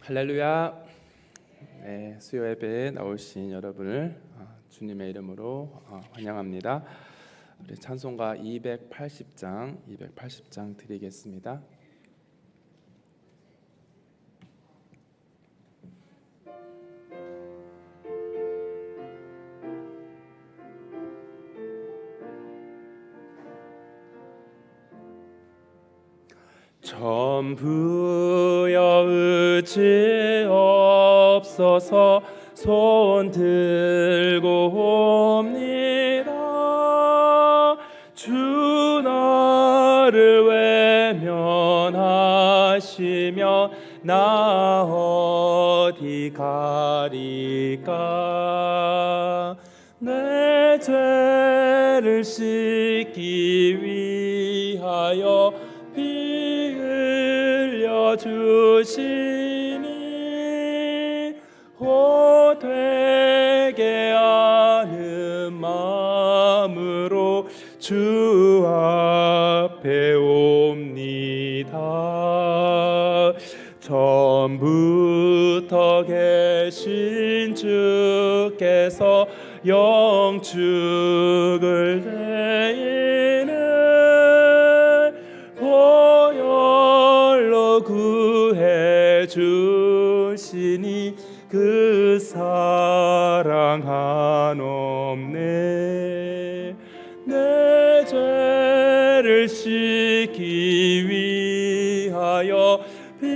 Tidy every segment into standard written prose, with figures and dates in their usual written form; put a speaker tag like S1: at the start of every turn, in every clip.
S1: 할렐루야. 네, 수요 예배에 나오신 여러분을 주님의 이름으로 환영합니다. 우리 찬송가 280장 드리겠습니다. 전부여 의지 없어서 손 들고 옵니다. 주 나를 외면하시면 나 어디 가리까. 내 죄를 씻기 위하여 피 흘려 주시니 호되게 하는 마음으로 주 앞에 옵니다. 처음부터 계신 주께서 영축을 내리는 보혈로 구해 주시니 그 사랑 한없네. 내 죄를 씻기 위하여 피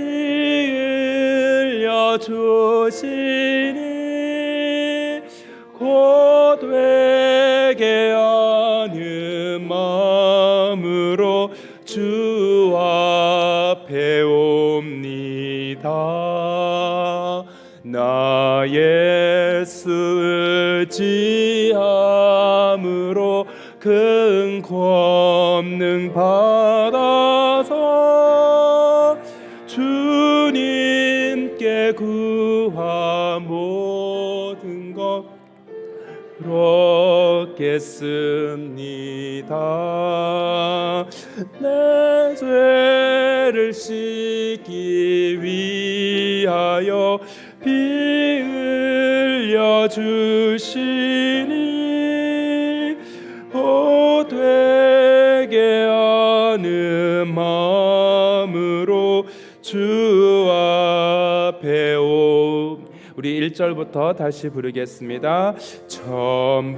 S1: 흘려 주시니 고되게 하는 마음으로 주 앞에 옵니다. 나 예수 의지함으로 큰 권능 받아서 주님께 구한 모든 것 그렇겠습니다. 내 죄를 씻기 위하여 피 흘려 주시니 호되게 하는 마음으로 주 앞에 우리 1절부터 다시 부르겠습니다. 전부여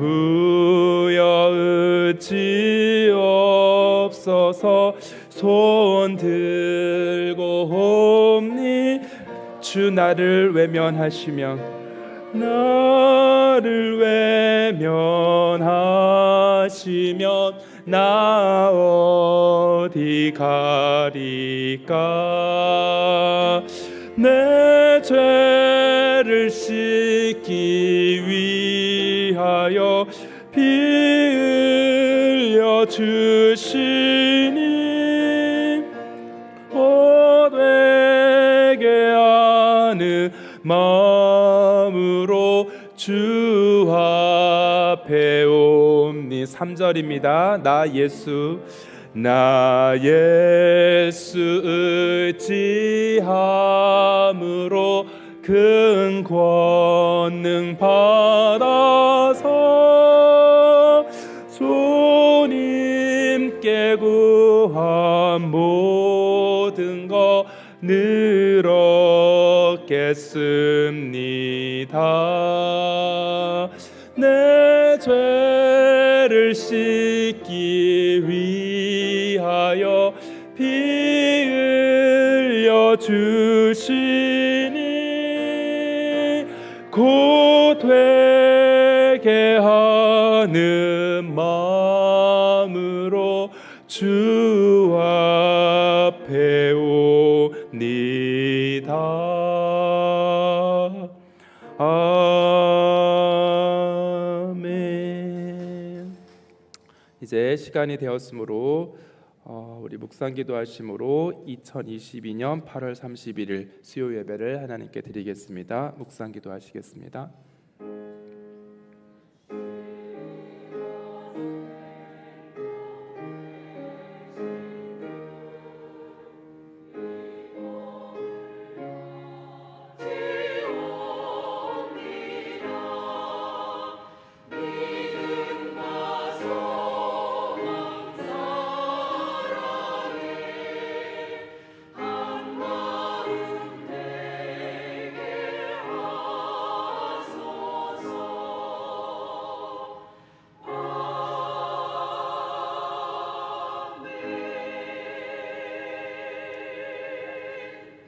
S1: 의지 없어서 손 들고 옵니. 주 나를 외면하시면 나 어디 가리까. 내 죄를 씻기 위하여 피 흘려 주시니 호되게 하는 마음으로 주 앞에 옵니. 3절입니다. 나 예수 의지함으로 큰 권능 받아서 주님께 구한 모든 것 늘었겠습니다. 내 죄를 씻기 위하여 피 흘려 주시니 고되게 하는 마음으로 주 앞에 옵니다. 아멘. 이제 시간이 되었으므로 우리 묵상기도 하심으로 2022년 8월 31일 수요 예배를 하나님께 드리겠습니다. 묵상기도 하시겠습니다.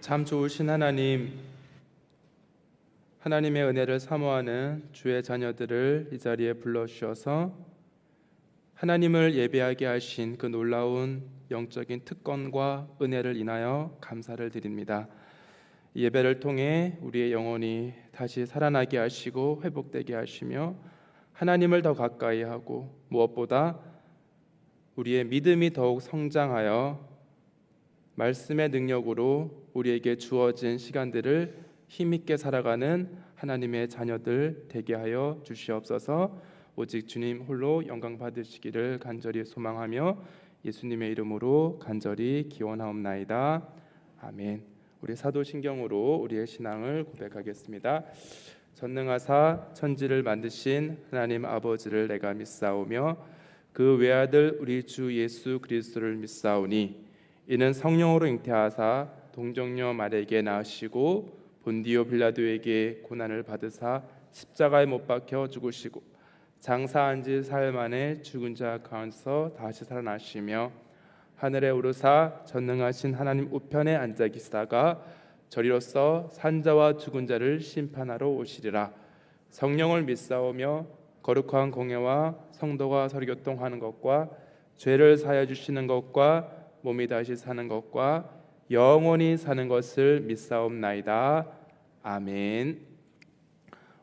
S1: 참 좋으신 하나님, 하나님의 은혜를 사모하는 주의 자녀들을 이 자리에 불러주셔서 하나님을 예배하게 하신 그 놀라운 영적인 특권과 은혜를 인하여 감사를 드립니다. 이 예배를 통해 우리의 영혼이 다시 살아나게 하시고 회복되게 하시며 하나님을 더 가까이 하고 무엇보다 우리의 믿음이 더욱 성장하여 말씀의 능력으로 우리에게 주어진 시간들을 힘있게 살아가는 하나님의 자녀들 되게 하여 주시옵소서. 오직 주님 홀로 영광 받으시기를 간절히 소망하며 예수님의 이름으로 간절히 기원하옵나이다. 아멘. 우리 사도신경으로 우리의 신앙을 고백하겠습니다. 전능하사 천지를 만드신 하나님 아버지를 내가 믿사오며 그 외아들 우리 주 예수 그리스도를 믿사오니 이는 성령으로 잉태하사 동정녀 마리아에게 낳으시고 본디오 빌라도에게 고난을 받으사 십자가에 못 박혀 죽으시고 장사한 지 사흘 만에 죽은 자 가운데서 다시 살아나시며 하늘에 오르사 전능하신 하나님 우편에 앉아 계시다가 저리로서 산자와 죽은 자를 심판하러 오시리라. 성령을 믿사오며 거룩한 공예와 성도가 서리교통하는 것과 죄를 사하여 주시는 것과 몸이 다시 사는 것과 영원히 사는 것을 믿사옵나이다. 아멘.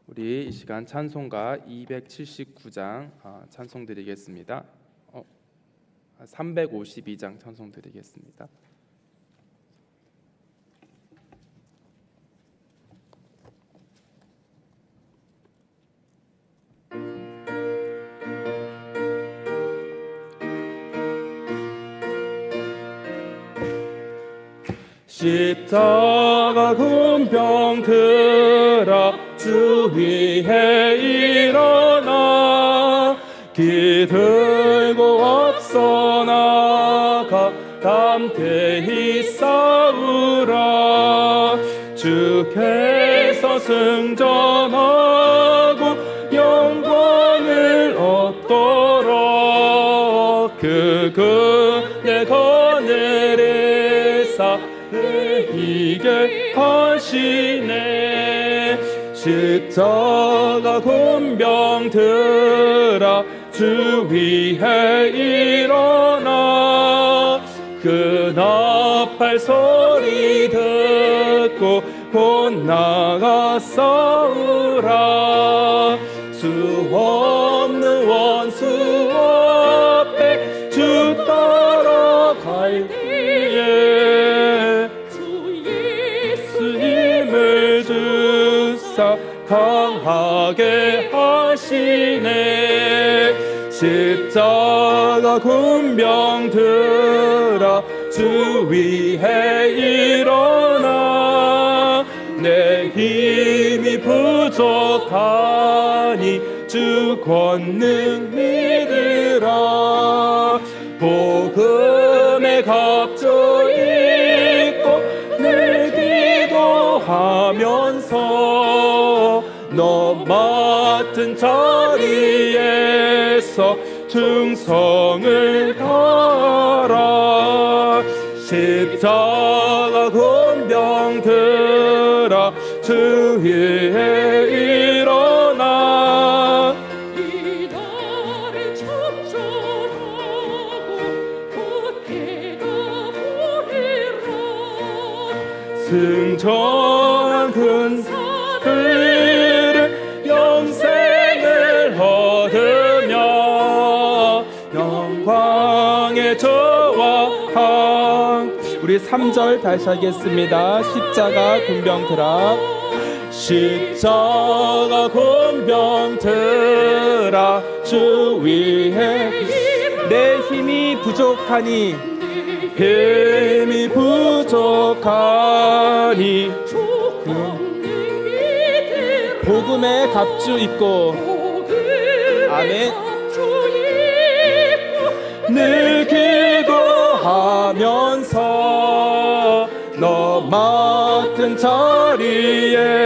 S1: 우리 이 시간 찬송가 279장 찬송 드리겠습니다. 352장 찬송 드리겠습니다. 십자가 군병 들어 주 위에 일어나 기들고 앞서 나가 담대히 싸우라. 주께서 승전하고 영광을 얻도록 그의 거느리사 이게 하시네. 십자가 군병 들어 주 위에 일어나 그 나팔 소리 듣고 곧 나가 싸우라. 수 없는 원수 앞에 주 따라갈 때에 강하게 하시네. 십자가 군병 들어 주 위에 일어나 내 힘이 부족하니 주 권능 믿으라. 복음의 갑주 입고 늘 기도하면서 너 맡은 자리에서 충성을 다하라. 십자가 군병 들어 주 위에 일어나
S2: 이 나를 적절하고 굳게 가보리라.
S1: 승천한 군사들을 영생을 얻으며 영광의 저와 우리 3절 다시 하겠습니다. 십자가 군병 들어 십자가 군병 들어 주 위에 내 힘이 부족하니 복음의 갑주 입고 아멘 늘 기도하면서 너 맡은 자리에서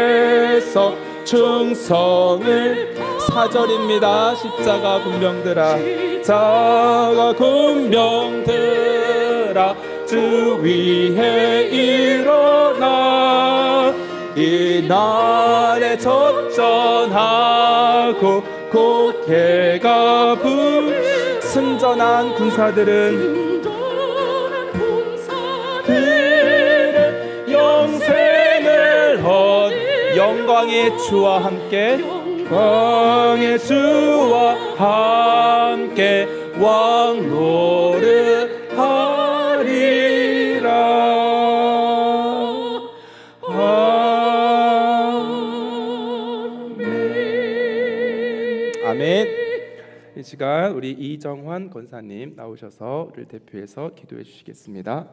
S1: 충성을 4절입니다. 십자가 군병 들어 십자가 군병 들어 주 주 위에 일어나 이 날에 접전하고 곧 해가 승전한 군사들은 영생을 영광의 주와 함께 영광의 주와 함께 왕노릇하리라. 아멘. 이 시간 우리 이정환 권사님 나오셔서 우리를 대표해서 기도해 주시겠습니다.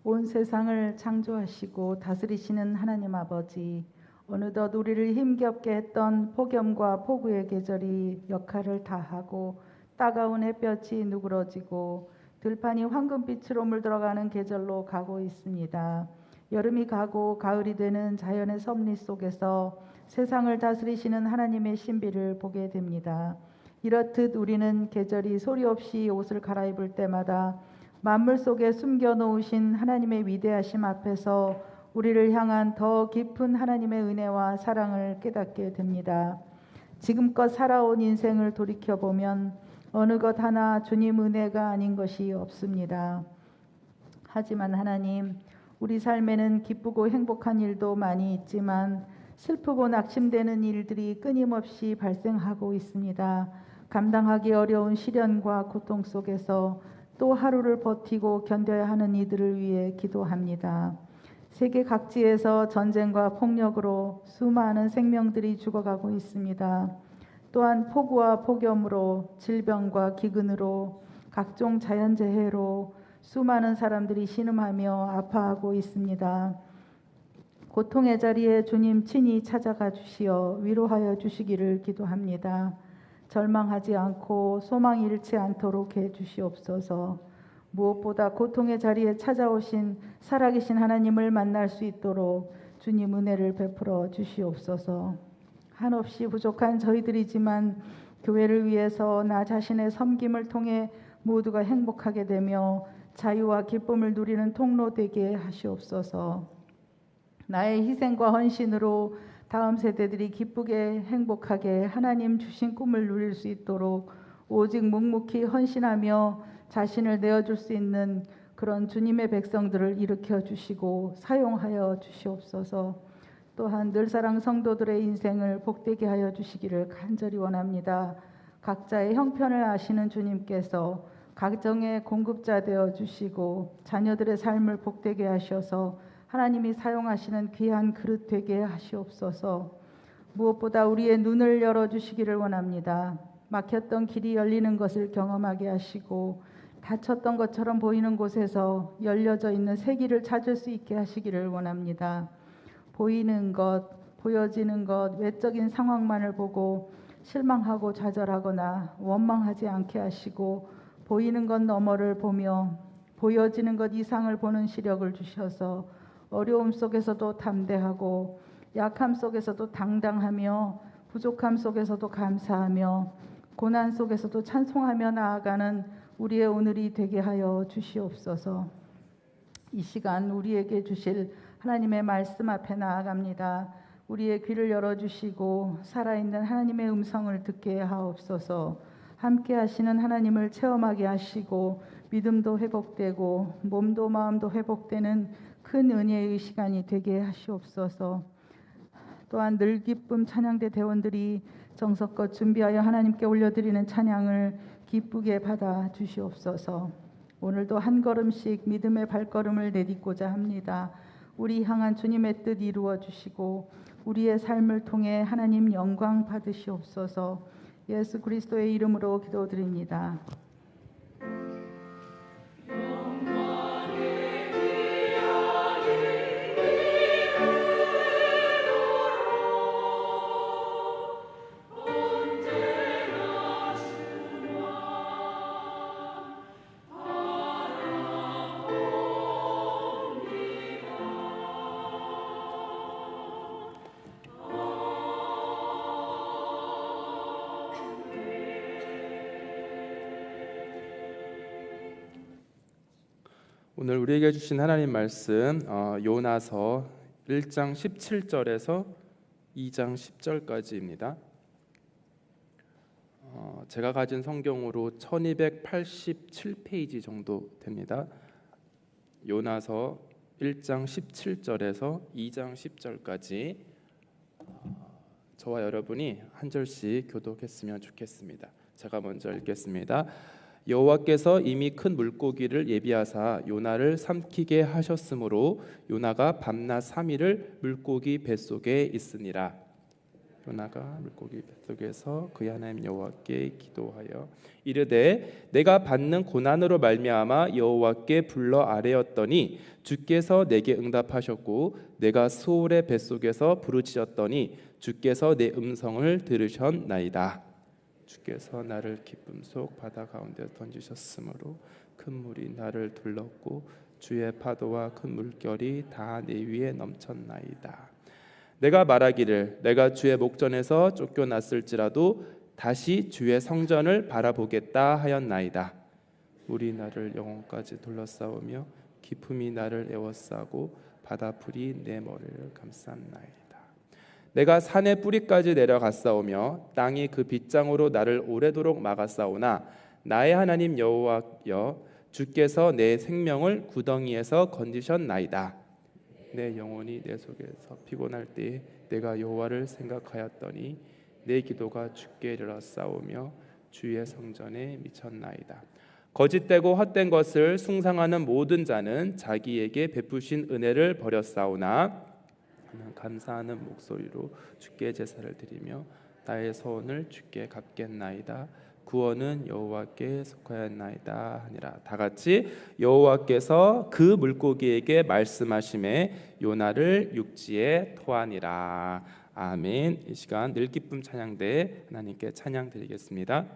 S3: 온 세상을 창조하시고 다스리시는 하나님 아버지, 어느덧 우리를 힘겹게 했던 폭염과 폭우의 계절이 역할을 다하고 따가운 햇볕이 누그러지고 들판이 황금빛으로 물들어가는 계절로 가고 있습니다. 여름이 가고 가을이 되는 자연의 섭리 속에서 세상을 다스리시는 하나님의 신비를 보게 됩니다. 이렇듯 우리는 계절이 소리 없이 옷을 갈아입을 때마다 만물 속에 숨겨놓으신 하나님의 위대하심 앞에서 우리를 향한 더 깊은 하나님의 은혜와 사랑을 깨닫게 됩니다. 지금껏 살아온 인생을 돌이켜보면 어느 것 하나 주님 은혜가 아닌 것이 없습니다. 하지만 하나님, 우리 삶에는 기쁘고 행복한 일도 많이 있지만 슬프고 낙심되는 일들이 끊임없이 발생하고 있습니다. 감당하기 어려운 시련과 고통 속에서 또 하루를 버티고 견뎌야 하는 이들을 위해 기도합니다. 세계 각지에서 전쟁과 폭력으로 수많은 생명들이 죽어가고 있습니다. 또한 폭우와 폭염으로 질병과 기근으로 각종 자연재해로 수많은 사람들이 신음하며 아파하고 있습니다. 고통의 자리에 주님 친히 찾아가 주시어 위로하여 주시기를 기도합니다. 절망하지 않고 소망 잃지 않도록 해 주시옵소서. 무엇보다 고통의 자리에 찾아오신 살아계신 하나님을 만날 수 있도록 주님 은혜를 베풀어 주시옵소서. 한없이 부족한 저희들이지만 교회를 위해서 나 자신의 섬김을 통해 모두가 행복하게 되며 자유와 기쁨을 누리는 통로 되게 하시옵소서. 나의 희생과 헌신으로 다음 세대들이 기쁘게 행복하게 하나님 주신 꿈을 누릴 수 있도록 오직 묵묵히 헌신하며 자신을 내어줄 수 있는 그런 주님의 백성들을 일으켜 주시고 사용하여 주시옵소서. 또한 늘사랑 성도들의 인생을 복되게 하여 주시기를 간절히 원합니다. 각자의 형편을 아시는 주님께서 가정의 공급자 되어 주시고 자녀들의 삶을 복되게 하셔서 하나님이 사용하시는 귀한 그릇 되게 하시옵소서. 무엇보다 우리의 눈을 열어주시기를 원합니다. 막혔던 길이 열리는 것을 경험하게 하시고 닫혔던 것처럼 보이는 곳에서 열려져 있는 새 길을 찾을 수 있게 하시기를 원합니다. 보이는 것, 보여지는 것, 외적인 상황만을 보고 실망하고 좌절하거나 원망하지 않게 하시고 보이는 것 너머를 보며 보여지는 것 이상을 보는 시력을 주셔서 어려움 속에서도 담대하고 약함 속에서도 당당하며 부족함 속에서도 감사하며 고난 속에서도 찬송하며 나아가는 우리의 오늘이 되게 하여 주시옵소서. 이 시간 우리에게 주실 하나님의 말씀 앞에 나아갑니다. 우리의 귀를 열어주시고 살아있는 하나님의 음성을 듣게 하옵소서. 함께 하시는 하나님을 체험하게 하시고 믿음도 회복되고 몸도 마음도 회복되는 큰 은혜의 시간이 되게 하시옵소서. 또한 늘 기쁨 찬양대 대원들이 정성껏 준비하여 하나님께 올려드리는 찬양을 기쁘게 받아 주시옵소서. 오늘도 한 걸음씩 믿음의 발걸음을 내딛고자 합니다. 우리 향한 주님의 뜻 이루어 주시고 우리의 삶을 통해 하나님 영광 받으시옵소서. 예수 그리스도의 이름으로 기도드립니다.
S1: 오늘 우리에게 주신 하나님 말씀 요나서 1장 17절에서 2장 10절까지입니다. 제가 가진 성경으로 1287페이지 정도 됩니다. 요나서 1장 17절에서 2장 10절까지 저와 여러분이 한 절씩 교독했으면 좋겠습니다. 제가 먼저 읽겠습니다. 여호와께서 이미 큰 물고기를 예비하사 요나를 삼키게 하셨으므로 요나가 밤낮 3일을 물고기 뱃속에 있으니라. 요나가 물고기 뱃속에서 그의 하나님 여호와께 기도하여 이르되 내가 받는 고난으로 말미암아 여호와께 불러 아뢰었더니 주께서 내게 응답하셨고 내가 수올의 뱃속에서 부르짖었더니 주께서 내 음성을 들으셨나이다. 주께서 나를 기쁨 속 바다 가운데 던지셨으므로 큰 물이 나를 둘렀고 주의 파도와 큰 물결이 다 내 위에 넘쳤나이다. 내가 말하기를 내가 주의 목전에서 쫓겨났을지라도 다시 주의 성전을 바라보겠다 하였나이다. 물이 나를 영혼까지 둘러싸우며 깊음이 나를 에워싸고 바다풀이 내 머리를 감쌌나이다. 내가 산의 뿌리까지 내려갔사오며 땅이 그 빗장으로 나를 오래도록 막았사오나 나의 하나님 여호와여 주께서 내 생명을 구덩이에서 건지셨나이다. 내 영혼이 내 속에서 피곤할 때에 내가 여호와를 생각하였더니 내 기도가 주께 이르렀사오며 주의 성전에 미쳤나이다. 거짓되고 헛된 것을 숭상하는 모든 자는 자기에게 베푸신 은혜를 버렸사오나 나는 감사하는 목소리로 주께 제사를 드리며 나의 소원을 주께 갚겠나이다. 구원은 여호와께 속하였나이다 하니라. 다 같이 여호와께서 그 물고기에게 말씀하심에 요나를 육지에 토하니라. 아멘. 이 시간 늘 기쁨 찬양대 하나님께 찬양 드리겠습니다.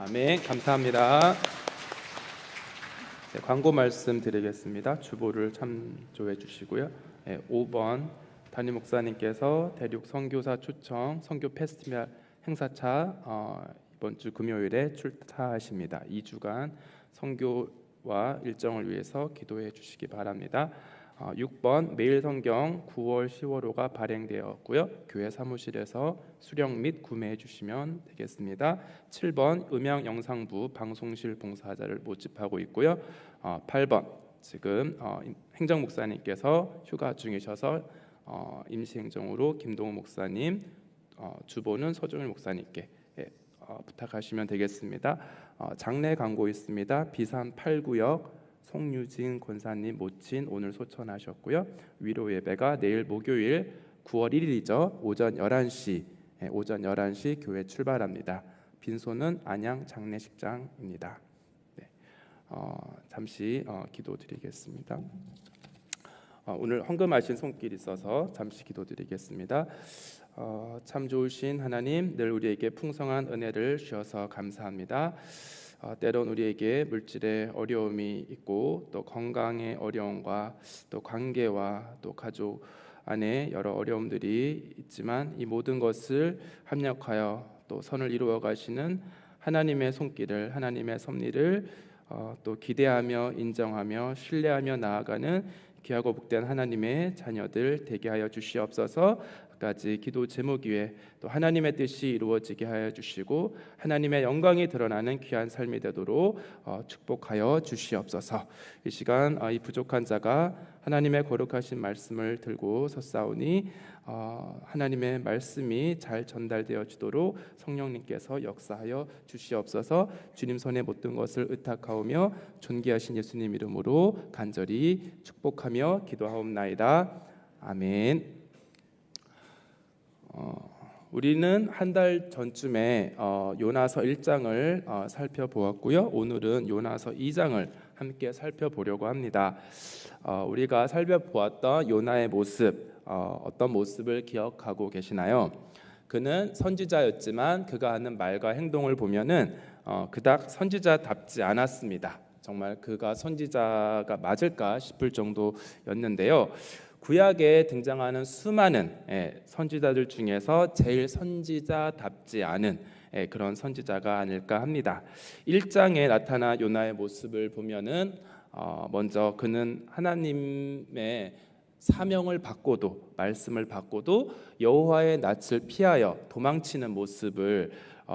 S1: 아멘. 감사합니다. 네, 광고 말씀 드리겠습니다. 주보를 참조해 주시고요. 5번 담임 목사님께서 대륙 선교사 초청 선교 페스티벌 행사차 이번 주 금요일에 출타하십니다. 2주간 선교와 일정을 위해서 기도해 주시기 바랍니다. 6번 매일 성경 9월 10월호가 발행되었고요. 교회 사무실에서 수령 및 구매해 주시면 되겠습니다. 7번 음향 영상부 방송실 봉사자를 모집하고 있고요. 8번 지금 행정 목사님께서 휴가 중이셔서 임시 행정으로 김동우 목사님, 주보는 서종일 목사님께 부탁하시면 되겠습니다. 장례 광고 있습니다. 비산 8구역 송유진 권사님 모친 오늘 소천하셨고요. 위로 예배가 내일 목요일 9월 1일이죠. 오전 11시 교회 출발합니다. 빈소는 안양 장례식장입니다. 네. 잠시 기도드리겠습니다. 오늘 헌금하신 손길이 있어서 잠시 기도드리겠습니다. 참 좋으신 하나님, 늘 우리에게 풍성한 은혜를 주셔서 감사합니다. 때론 우리에게 물질의 어려움이 있고 또 건강의 어려움과 또 관계와 또 가족 안에 여러 어려움들이 있지만 이 모든 것을 합력하여 또 선을 이루어 가시는 하나님의 손길을, 하나님의 섭리를 또 기대하며 인정하며 신뢰하며 나아가는 귀하고 복된 하나님의 자녀들 되게 하여 주시옵소서. 까지 기도 제목 위에 또 하나님의 뜻이 이루어지게 하여 주시고 하나님의 영광이 드러나는 귀한 삶이 되도록 축복하여 주시옵소서. 이 시간 이 부족한 자가 하나님의 거룩하신 말씀을 들고 섰사오니 하나님의 말씀이 잘 전달되어 주도록 성령님께서 역사하여 주시옵소서. 주님 손에 모든 것을 의탁하오며 존귀하신 예수님 이름으로 간절히 축복하며 기도하옵나이다. 아멘. 우리는 한 달 전쯤에 요나서 1장을 살펴보았고요. 오늘은 요나서 2장을 함께 살펴보려고 합니다. 우리가 살펴보았던 요나의 모습, 어떤 모습을 기억하고 계시나요? 그는 선지자였지만 그가 하는 말과 행동을 보면은 그닥 선지자답지 않았습니다. 정말 그가 선지자가 맞을까 싶을 정도였는데요. 구약에 등장하는 수많은 선지자들 중에서 제일 선지자답지 않은 그런 선지자가 아닐까 합니다. 1장에 나타난 요나의 모습을 보면은 먼저 그는 하나님의 사명을 받고도 말씀을 받고도 여호와의 낯을 피하여 도망치는 모습을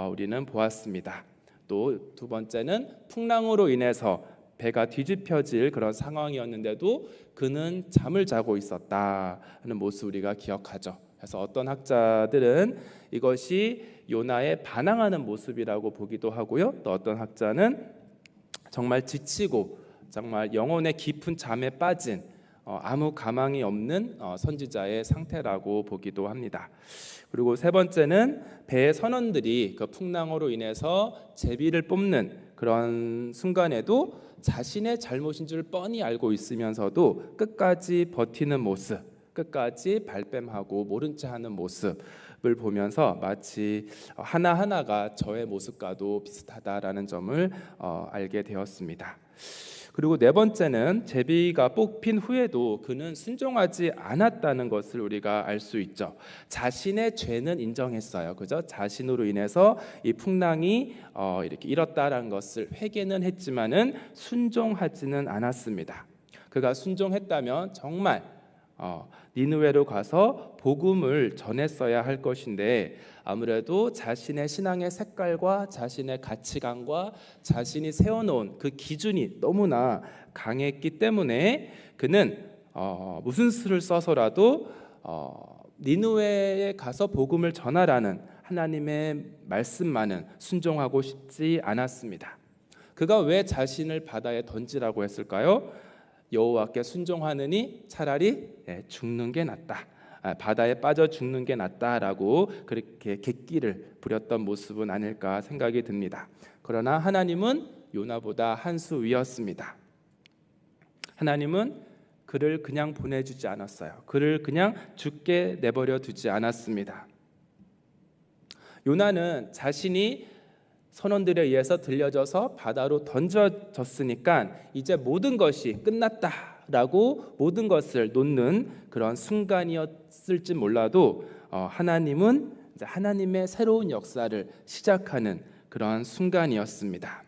S1: 우리는 보았습니다. 또 두 번째는 풍랑으로 인해서 배가 뒤집혀질 그런 상황이었는데도 그는 잠을 자고 있었다 하는 모습 우리가 기억하죠. 그래서 어떤 학자들은 이것이 요나의 반항하는 모습이라고 보기도 하고요. 또 어떤 학자는 정말 지치고 정말 영혼의 깊은 잠에 빠진 아무 가망이 없는 선지자의 상태라고 보기도 합니다. 그리고 세 번째는 배의 선원들이 그 풍랑으로 인해서 제비를 뽑는 그런 순간에도 자신의 잘못인 줄 뻔히 알고 있으면서도 끝까지 버티는 모습, 끝까지 발뺌하고 모른 체 하는 모습을 보면서 마치 하나하나가 저의 모습과도 비슷하다라는 점을 알게 되었습니다. 그리고 네 번째는 제비가 뽑힌 후에도 그는 순종하지 않았다는 것을 우리가 알 수 있죠. 자신의 죄는 인정했어요. 그죠? 자신으로 인해서 이 풍랑이 이렇게 일었다라는 것을 회개는 했지만은 순종하지는 않았습니다. 그가 순종했다면 정말 니느웨로 가서 복음을 전했어야 할 것인데 아무래도 자신의 신앙의 색깔과 자신의 가치관과 자신이 세워놓은 그 기준이 너무나 강했기 때문에 그는 무슨 수를 써서라도 니느웨에 가서 복음을 전하라는 하나님의 말씀만은 순종하고 싶지 않았습니다. 그가 왜 자신을 바다에 던지라고 했을까요? 여호와께 순종하느니 차라리 죽는 게 낫다. 바다에 빠져 죽는 게 낫다라고 그렇게 객기를 부렸던 모습은 아닐까 생각이 듭니다. 그러나 하나님은 요나보다 한 수 위였습니다. 하나님은 그를 그냥 보내주지 않았어요. 그를 그냥 죽게 내버려 두지 않았습니다. 요나는 자신이 선원들에 의해서 들려져서 바다로 던져졌으니까 이제 모든 것이 끝났다라고 모든 것을 놓는 그런 순간이었을지 몰라도 하나님은 이제 하나님의 새로운 역사를 시작하는 그런 순간이었습니다.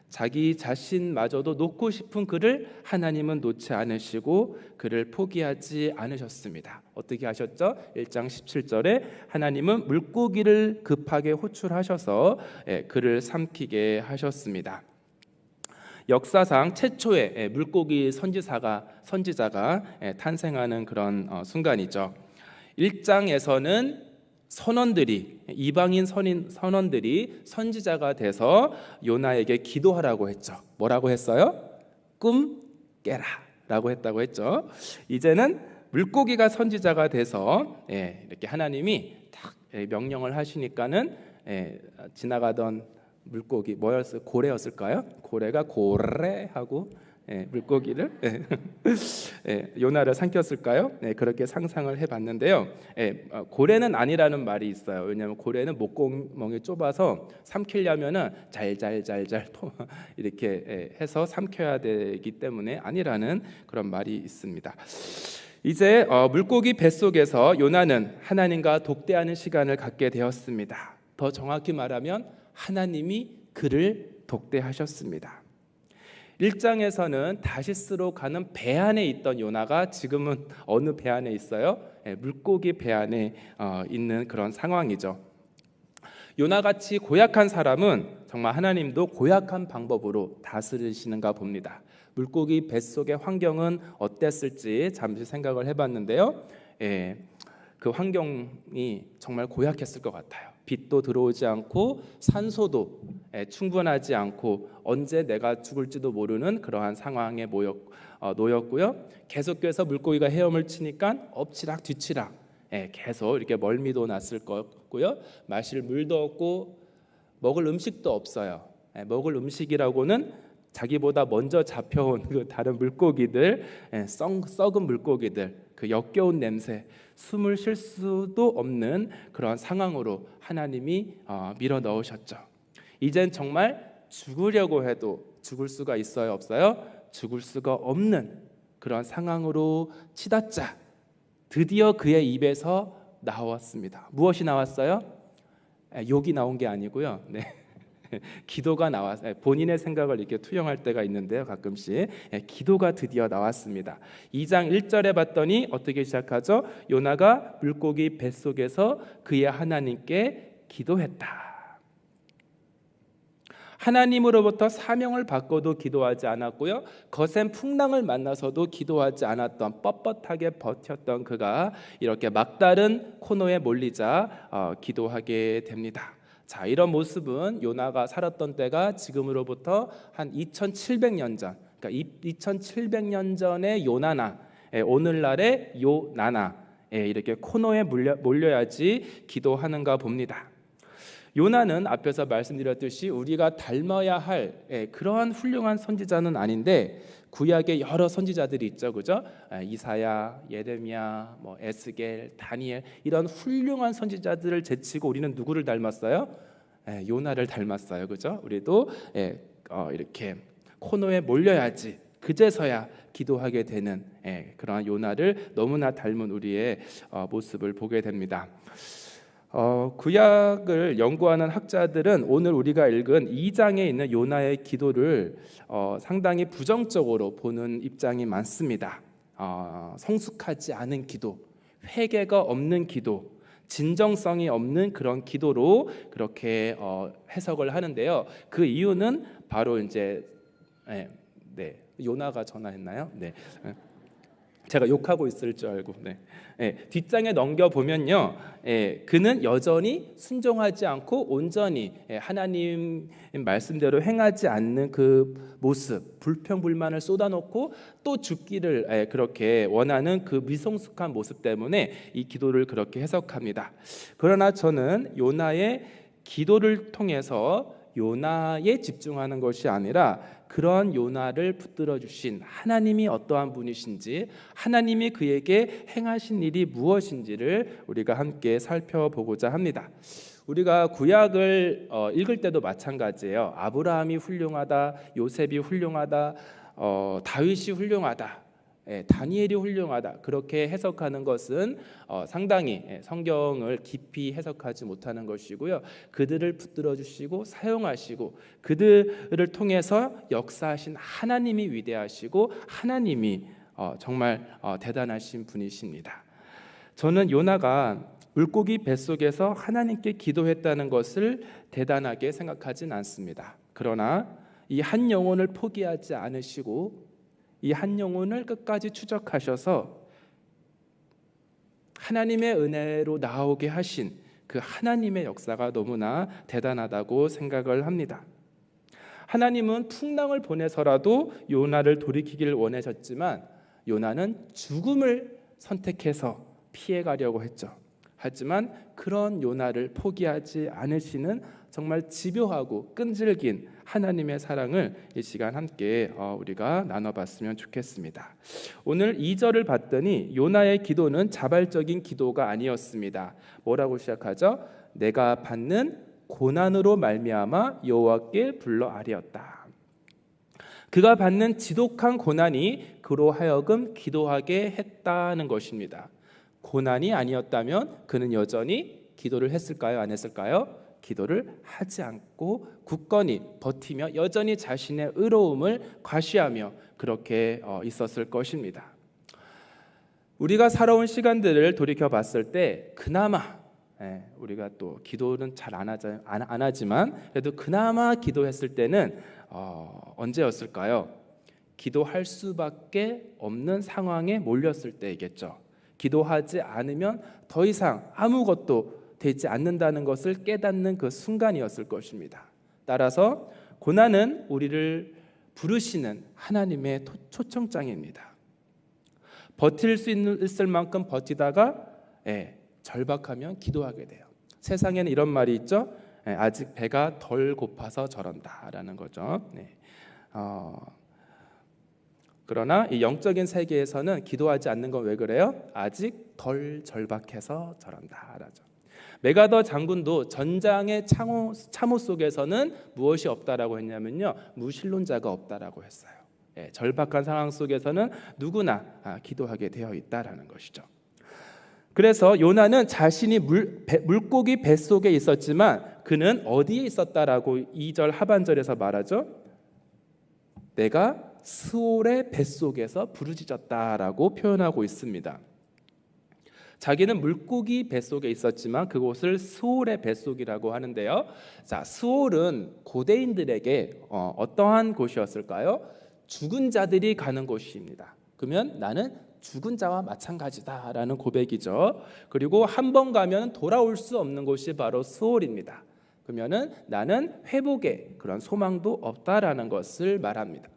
S1: 자기 자신마저도 놓고 싶은 그를 하나님은 놓지 않으시고 그를 포기하지 않으셨습니다. 어떻게 하셨죠? 1장 17절에 하나님은 물고기를 급하게 호출하셔서 그를 삼키게 하셨습니다. 역사상 최초의 물고기 선지자가 탄생하는 그런 순간이죠. 1장에서는 이방인 선원들이 선지자가 돼서 요나에게 기도하라고 했죠. 뭐라고 했어요? 꿈 깨라라고 했다고 했죠. 이제는 물고기가 선지자가 돼서 이렇게 하나님이 딱 명령을 하시니까는 지나가던 물고기 고래였을까요? 고래가 고래하고 물고기를 요나를 삼켰을까요? 그렇게 상상을 해봤는데요. 고래는 아니라는 말이 있어요. 왜냐하면 고래는 목구멍이 좁아서 삼키려면은 잘잘잘잘 이렇게 해서 삼켜야 되기 때문에 아니라는 그런 말이 있습니다. 이제 물고기 뱃속에서 요나는 하나님과 독대하는 시간을 갖게 되었습니다. 더 정확히 말하면 하나님이 그를 독대하셨습니다. 1장에서는 다시스로 가는 배 안에 있던 요나가 지금은 어느 배 안에 있어요? 물고기 배 안에 있는 그런 상황이죠. 요나같이 고약한 사람은 정말 하나님도 고약한 방법으로 다스리시는가 봅니다. 물고기 뱃속의 환경은 어땠을지 잠시 생각을 해봤는데요. 그 환경이 정말 고약했을 것 같아요. 빛도 들어오지 않고 산소도 충분하지 않고 언제 내가 죽을지도 모르는 그러한 상황에 놓였고요. 계속해서 물고기가 헤엄을 치니까 엎치락 뒤치락 계속 이렇게 멀미도 났을 거고요. 마실 물도 없고 먹을 음식도 없어요. 먹을 음식이라고는 자기보다 먼저 잡혀온 그 다른 물고기들, 썩은 물고기들, 그 역겨운 냄새, 숨을 쉴 수도 없는 그런 상황으로 하나님이 밀어 넣으셨죠. 이젠 정말 죽으려고 해도 죽을 수가 있어요, 없어요? 죽을 수가 없는 그런 상황으로 치닫자 드디어 그의 입에서 나왔습니다. 무엇이 나왔어요? 욕이 나온 게 아니고요. 기도가 나왔어요. 본인의 생각을 이렇게 투영할 때가 있는데요. 가끔씩 기도가 드디어 나왔습니다. 2장 1절에 봤더니 어떻게 시작하죠? 요나가 물고기 뱃속에서 그의 하나님께 기도했다. 하나님으로부터 사명을 받고도 기도하지 않았고요. 거센 풍랑을 만나서도 기도하지 않았던 뻣뻣하게 버텼던 그가 이렇게 막다른 코너에 몰리자 기도하게 됩니다. 자, 이런 모습은 요나가 살았던 때가 지금으로부터 한 2700년 전, 그러니까 2700년 전의 요나나, 오늘날의 요나나 이렇게 코너에 몰려야지 기도하는가 봅니다. 요나는 앞에서 말씀드렸듯이 우리가 닮아야 할 그러한 훌륭한 선지자는 아닌데 구약에 여러 선지자들이 있죠, 그죠? 이사야, 예레미야, 에스겔, 다니엘 이런 훌륭한 선지자들을 제치고 우리는 누구를 닮았어요? 요나를 닮았어요, 그죠? 우리도 이렇게 코너에 몰려야지 그제서야 기도하게 되는 그러한 요나를 너무나 닮은 우리의 모습을 보게 됩니다. 구약을 연구하는 학자들은 오늘 우리가 읽은 2장에 있는 요나의 기도를 상당히 부정적으로 보는 입장이 많습니다. 성숙하지 않은 기도, 회개가 없는 기도, 진정성이 없는 그런 기도로 그렇게 해석을 하는데요. 그 이유는 바로 이제 요나가 전화했나요? 제가 욕하고 있을 줄 알고 뒷장에 넘겨보면요, 그는 여전히 순종하지 않고 온전히 하나님 말씀대로 행하지 않는 그 모습, 불평불만을 쏟아놓고 또 죽기를 그렇게 원하는 그 미성숙한 모습 때문에 이 기도를 그렇게 해석합니다. 그러나 저는 요나의 기도를 통해서 요나에 집중하는 것이 아니라 그러한 요나를 붙들어 주신 하나님이 어떠한 분이신지, 하나님이 그에게 행하신 일이 무엇인지를 우리가 함께 살펴보고자 합니다. 우리가 구약을 읽을 때도 마찬가지예요. 아브라함이 훌륭하다, 요셉이 훌륭하다, 다윗이 훌륭하다, 다니엘이 훌륭하다 그렇게 해석하는 것은 상당히 성경을 깊이 해석하지 못하는 것이고요. 그들을 붙들어 주시고 사용하시고 그들을 통해서 역사하신 하나님이 위대하시고 하나님이 정말 대단하신 분이십니다. 저는 요나가 물고기 뱃속에서 하나님께 기도했다는 것을 대단하게 생각하진 않습니다. 그러나 이 한 영혼을 포기하지 않으시고 이 한 영혼을 끝까지 추적하셔서 하나님의 은혜로 나오게 하신 그 하나님의 역사가 너무나 대단하다고 생각을 합니다. 하나님은 풍랑을 보내서라도 요나를 돌이키기를 원하셨지만 요나는 죽음을 선택해서 피해가려고 했죠. 하지만 그런 요나를 포기하지 않으시는 정말 집요하고 끈질긴 하나님의 사랑을 이 시간 함께 우리가 나눠봤으면 좋겠습니다. 오늘 2절을 봤더니 요나의 기도는 자발적인 기도가 아니었습니다. 뭐라고 시작하죠? 내가 받는 고난으로 말미암아 여호와께 불러 아뢰었다. 그가 받는 지독한 고난이 그로 하여금 기도하게 했다는 것입니다. 고난이 아니었다면 그는 여전히 기도를 했을까요? 안 했을까요? 기도를 하지 않고 굳건히 버티며 여전히 자신의 의로움을 과시하며 그렇게 있었을 것입니다. 우리가 살아온 시간들을 돌이켜 봤을 때 그나마 우리가 또 기도는 잘 안 하지만 그래도 그나마 기도했을 때는 언제였을까요? 기도할 수밖에 없는 상황에 몰렸을 때이겠죠. 기도하지 않으면 더 이상 아무것도 되지 않는다는 것을 깨닫는 그 순간이었을 것입니다. 따라서 고난은 우리를 부르시는 하나님의 초청장입니다. 버틸 수 있을 만큼 버티다가 절박하면 기도하게 돼요. 세상에는 이런 말이 있죠. 아직 배가 덜 고파서 저런다라는 거죠. 그러나 이 영적인 세계에서는 기도하지 않는 건 왜 그래요? 아직 덜 절박해서 저런다라죠. 메가더 장군도 전장의 참호 속에서는 무엇이 없다라고 했냐면요, 무신론자가 없다라고 했어요. 절박한 상황 속에서는 누구나 기도하게 되어 있다라는 것이죠. 그래서 요나는 자신이 물고기 뱃속에 있었지만 그는 어디에 있었다라고 2절 하반절에서 말하죠. 내가 스올의 뱃속에서 부르짖었다라고 표현하고 있습니다. 자기는 물고기 뱃속에 있었지만 그곳을 스올의 뱃속이라고 하는데요. 자, 스올은 고대인들에게 어떠한 곳이었을까요? 죽은 자들이 가는 곳입니다. 그러면 나는 죽은 자와 마찬가지다라는 고백이죠. 그리고 한 번 가면 돌아올 수 없는 곳이 바로 스올입니다. 그러면은 나는 회복의 그런 소망도 없다라는 것을 말합니다.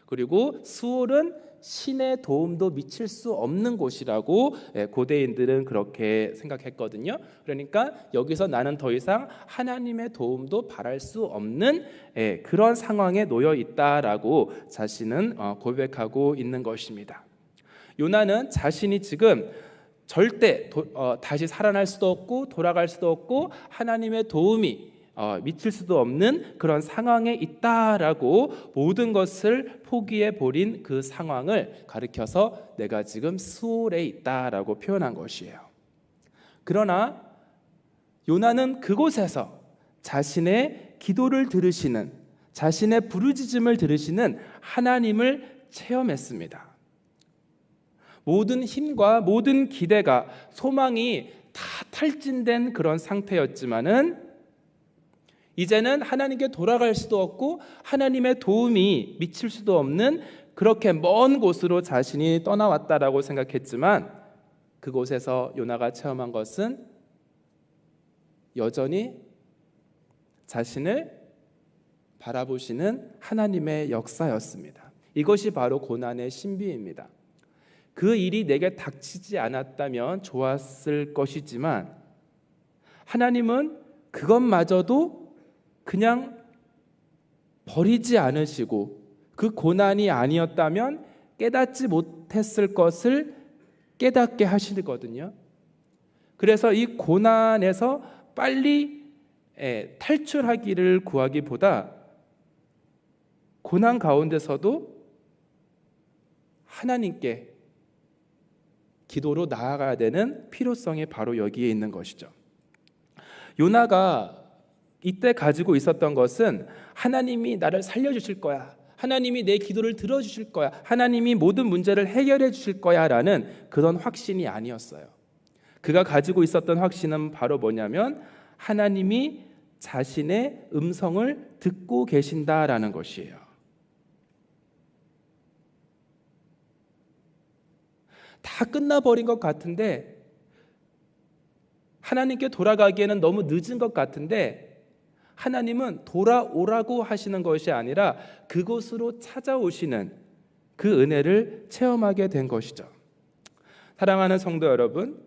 S1: 그리고 스올은 신의 도움도 미칠 수 없는 곳이라고 고대인들은 그렇게 생각했거든요. 그러니까 여기서 나는 더 이상 하나님의 도움도 바랄 수 없는 그런 상황에 놓여 있다라고 자신은 고백하고 있는 것입니다. 요나는 자신이 지금 절대 다시 살아날 수도 없고 돌아갈 수도 없고 하나님의 도움이 미칠 수도 없는 그런 상황에 있다라고 모든 것을 포기해 버린 그 상황을 가리켜서 내가 지금 스올에 있다라고 표현한 것이에요. 그러나 요나는 그곳에서 자신의 기도를 들으시는, 자신의 부르짖음을 들으시는 하나님을 체험했습니다. 모든 힘과 모든 기대가 소망이 다 탈진된 그런 상태였지만은 이제는 하나님께 돌아갈 수도 없고 하나님의 도움이 미칠 수도 없는 그렇게 먼 곳으로 자신이 떠나왔다라고 생각했지만 그곳에서 요나가 체험한 것은 여전히 자신을 바라보시는 하나님의 역사였습니다. 이것이 바로 고난의 신비입니다. 그 일이 내게 닥치지 않았다면 좋았을 것이지만 하나님은 그것마저도 그냥 버리지 않으시고 그 고난이 아니었다면 깨닫지 못했을 것을 깨닫게 하시거든요. 그래서 이 고난에서 빨리 탈출하기를 구하기보다 고난 가운데서도 하나님께 기도로 나아가야 되는 필요성이 바로 여기에 있는 것이죠. 요나가 이때 가지고 있었던 것은 하나님이 나를 살려주실 거야, 하나님이 내 기도를 들어주실 거야, 하나님이 모든 문제를 해결해 주실 거야 라는 그런 확신이 아니었어요. 그가 가지고 있었던 확신은 바로 뭐냐면 하나님이 자신의 음성을 듣고 계신다라는 것이에요. 다 끝나버린 것 같은데, 하나님께 돌아가기에는 너무 늦은 것 같은데, 하나님은 돌아오라고 하시는 것이 아니라 그곳으로 찾아오시는 그 은혜를 체험하게 된 것이죠. 사랑하는 성도 여러분,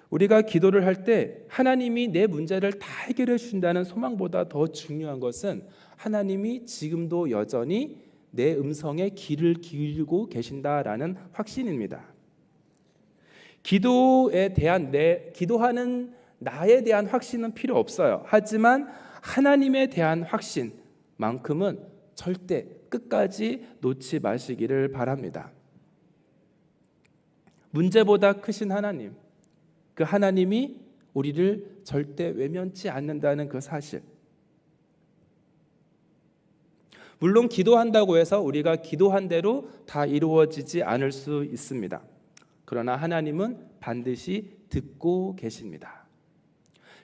S1: 우리가 기도를 할 때 하나님이 내 문제를 다 해결해 주신다는 소망보다 더 중요한 것은 하나님이 지금도 여전히 내 음성에 귀를 기울이고 계신다라는 확신입니다. 기도에 대한 기도하는 나에 대한 확신은 필요 없어요. 하지만 하나님에 대한 확신만큼은 절대 끝까지 놓지 마시기를 바랍니다. 문제보다 크신 하나님, 그 하나님이 우리를 절대 외면치 않는다는 그 사실. 물론 기도한다고 해서 우리가 기도한 대로 다 이루어지지 않을 수 있습니다. 그러나 하나님은 반드시 듣고 계십니다.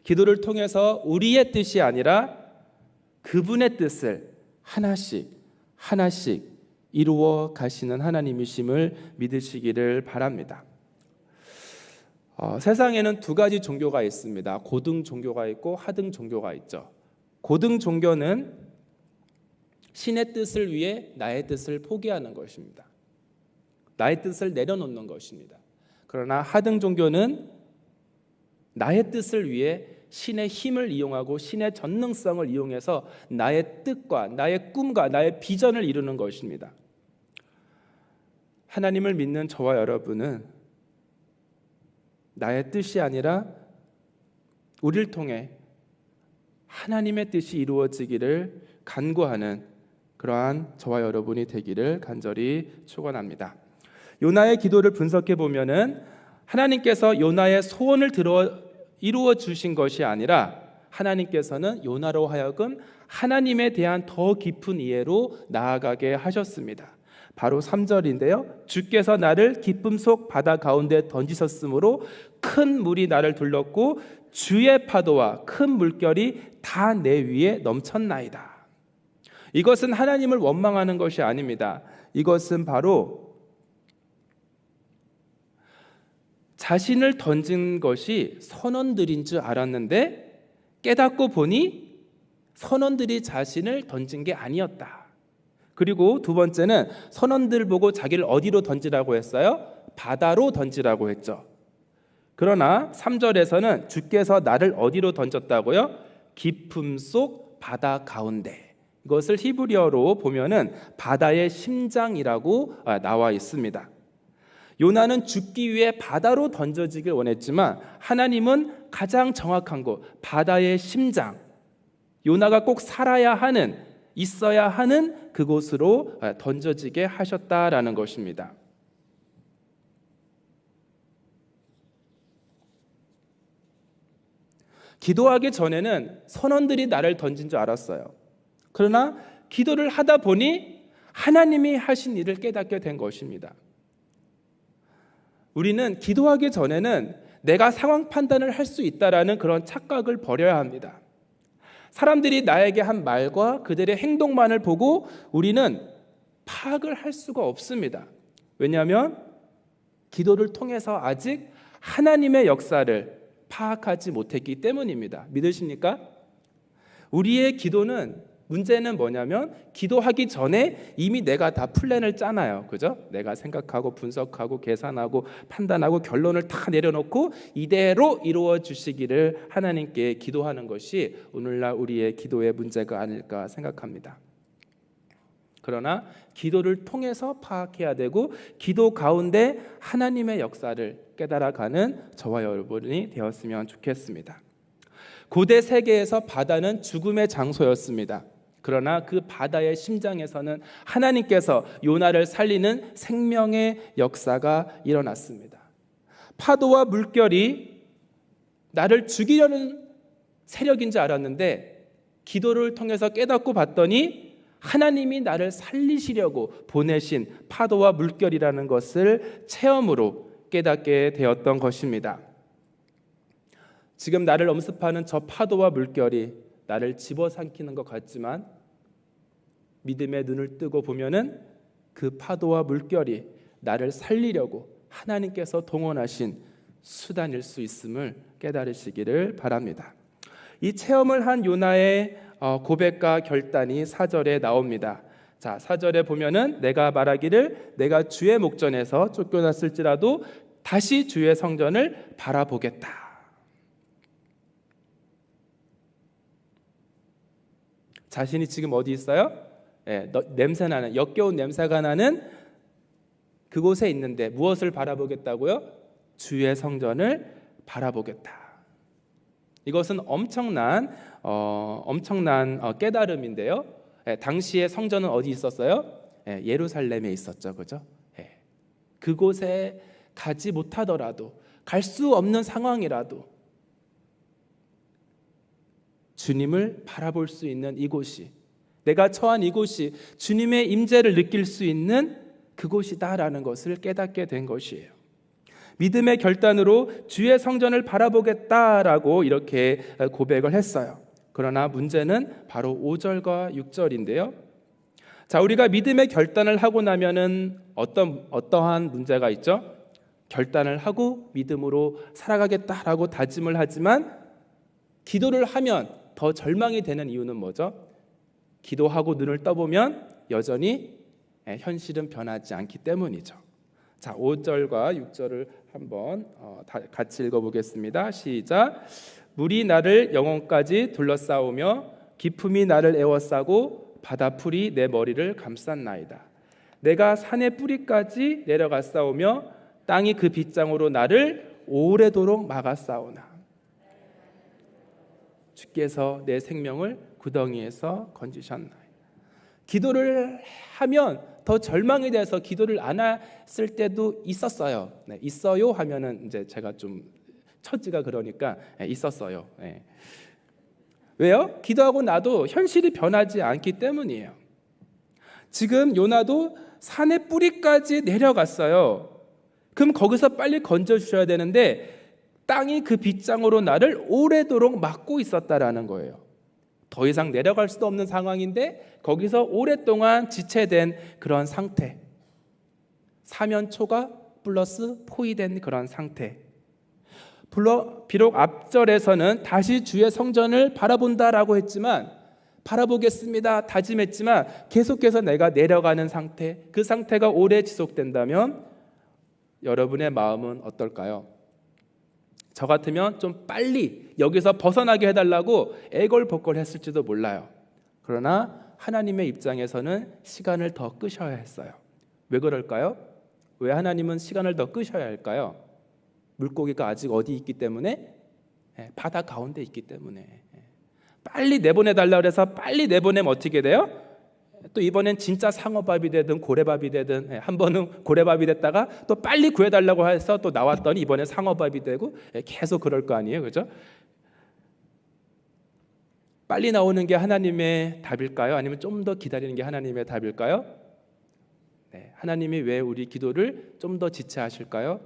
S1: 기도를 통해서 우리의 뜻이 아니라 그분의 뜻을 하나씩 하나씩 이루어 가시는 하나님이심을 믿으시기를 바랍니다. 세상에는 두 가지 종교가 있습니다. 고등 종교가 있고 하등 종교가 있죠. 고등 종교는 신의 뜻을 위해 나의 뜻을 포기하는 것입니다. 나의 뜻을 내려놓는 것입니다. 그러나 하등 종교는 나의 뜻을 위해 신의 힘을 이용하고 신의 전능성을 이용해서 나의 뜻과 나의 꿈과 나의 비전을 이루는 것입니다. 하나님을 믿는 저와 여러분은 나의 뜻이 아니라 우리를 통해 하나님의 뜻이 이루어지기를 간구하는 그러한 저와 여러분이 되기를 간절히 축원합니다. 요나의 기도를 분석해 보면은 하나님께서 요나의 소원을 이루어 주신 것이 아니라 하나님께서는 요나로 하여금 하나님에 대한 더 깊은 이해로 나아가게 하셨습니다. 바로 3절인데요. 주께서 나를 기쁨 속 바다 가운데 던지셨으므로 큰 물이 나를 둘렀고 주의 파도와 큰 물결이 다 내 위에 넘쳤나이다. 이것은 하나님을 원망하는 것이 아닙니다. 이것은 바로 자신을 던진 것이 선원들인 줄 알았는데 깨닫고 보니 선원들이 자신을 던진 게 아니었다. 그리고 두 번째는 선원들 보고 자기를 어디로 던지라고 했어요? 바다로 던지라고 했죠. 그러나 3절에서는 주께서 나를 어디로 던졌다고요? 깊음 속 바다 가운데. 이것을 히브리어로 보면은 바다의 심장이라고 나와 있습니다. 요나는 죽기 위해 바다로 던져지길 원했지만 하나님은 가장 정확한 곳, 바다의 심장, 요나가 꼭 살아야 하는, 있어야 하는 그곳으로 던져지게 하셨다라는 것입니다. 기도하기 전에는 선원들이 나를 던진 줄 알았어요. 그러나 기도를 하다 보니 하나님이 하신 일을 깨닫게 된 것입니다. 우리는 기도하기 전에는 내가 상황 판단을 할 수 있다라는 그런 착각을 버려야 합니다. 사람들이 나에게 한 말과 그들의 행동만을 보고 우리는 파악을 할 수가 없습니다. 왜냐하면 기도를 통해서 아직 하나님의 역사를 파악하지 못했기 때문입니다. 믿으십니까? 우리의 기도는, 문제는 뭐냐면 기도하기 전에 이미 내가 다 플랜을 짜놔요. 그죠? 내가 생각하고 분석하고 계산하고 판단하고 결론을 다 내려놓고 이대로 이루어 주시기를 하나님께 기도하는 것이 오늘날 우리의 기도의 문제가 아닐까 생각합니다. 그러나 기도를 통해서 파악해야 되고 기도 가운데 하나님의 역사를 깨달아가는 저와 여러분이 되었으면 좋겠습니다. 고대 세계에서 바다는 죽음의 장소였습니다. 그러나 그 바다의 심장에서는 하나님께서 요나를 살리는 생명의 역사가 일어났습니다. 파도와 물결이 나를 죽이려는 세력인 줄 알았는데 기도를 통해서 깨닫고 봤더니 하나님이 나를 살리시려고 보내신 파도와 물결이라는 것을 체험으로 깨닫게 되었던 것입니다. 지금 나를 엄습하는 저 파도와 물결이 나를 집어삼키는 것 같지만 믿음의 눈을 뜨고 보면은 그 파도와 물결이 나를 살리려고 하나님께서 동원하신 수단일 수 있음을 깨달으시기를 바랍니다. 이 체험을 한 요나의 고백과 결단이 4절에 나옵니다. 자, 4절에 보면은 내가 말하기를 내가 주의 목전에서 쫓겨났을지라도 다시 주의 성전을 바라보겠다. 자신이 지금 어디 있어요? 냄새나는, 역겨운 냄새가 나는 그곳에 있는데 무엇을 바라보겠다고요? 주의 성전을 바라보겠다. 이것은 엄청난 깨달음인데요. 당시에 성전은 어디 있었어요? 예루살렘에 있었죠, 그죠? 그곳에 가지 못하더라도, 갈 수 없는 상황이라도 주님을 바라볼 수 있는 이곳이, 내가 처한 이곳이 주님의 임재를 느낄 수 있는 그곳이다라는 것을 깨닫게 된 것이에요. 믿음의 결단으로 주의 성전을 바라보겠다라고 이렇게 고백을 했어요. 그러나 문제는 바로 5절과 6절인데요. 자, 우리가 믿음의 결단을 하고 나면은 어떠한 문제가 있죠? 결단을 하고 믿음으로 살아가겠다라고 다짐을 하지만 기도를 하면 더 절망이 되는 이유는 뭐죠? 기도하고 눈을 떠보면 여전히 현실은 변하지 않기 때문이죠. 자, 5절과 6절을 한번 같이 읽어보겠습니다. 시작. 물이 나를 영혼까지 둘러싸우며 깊음이 나를 에워싸고 바다풀이 내 머리를 감쌌나이다. 내가 산의 뿌리까지 내려갔사오며 땅이 그 빗장으로 나를 오래도록 막았사오나 주께서 내 생명을 구덩이에서 건지셨나이다. 기도를 하면 더 절망이 돼서 기도를 안 했을 때도 있었어요. 있어요 하면은 이제 제가 좀 처지가 그러니까 있었어요. 왜요? 기도하고 나도 현실이 변하지 않기 때문이에요. 지금 요나도 산의 뿌리까지 내려갔어요. 그럼 거기서 빨리 건져주셔야 되는데 땅이 그 빗장으로 나를 오래도록 막고 있었다라는 거예요. 더 이상 내려갈 수도 없는 상황인데 거기서 오랫동안 지체된 그런 상태, 사면초가 플러스 포위된 그런 상태. 비록 앞절에서는 다시 주의 성전을 바라본다라고 했지만, 바라보겠습니다 다짐했지만 계속해서 내가 내려가는 상태, 그 상태가 오래 지속된다면 여러분의 마음은 어떨까요? 저 같으면 좀 빨리 여기서 벗어나게 해달라고 애걸복걸 했을지도 몰라요. 그러나 하나님의 입장에서는 시간을 더 끄셔야 했어요. 왜 그럴까요? 왜 하나님은 시간을 더 끄셔야 할까요? 물고기가 아직 어디 있기 때문에? 바다 가운데 있기 때문에. 빨리 내보내달라고 해서 빨리 내보내면 어떻게 돼요? 또 이번엔 진짜 상어밥이 되든 고래밥이 되든, 한 번은 고래밥이 됐다가 또 빨리 구해달라고 해서 또 나왔더니 이번엔 상어밥이 되고, 계속 그럴 거 아니에요, 그죠? 빨리 나오는 게 하나님의 답일까요? 아니면 좀 더 기다리는 게 하나님의 답일까요? 하나님이 왜 우리 기도를 좀 더 지체하실까요?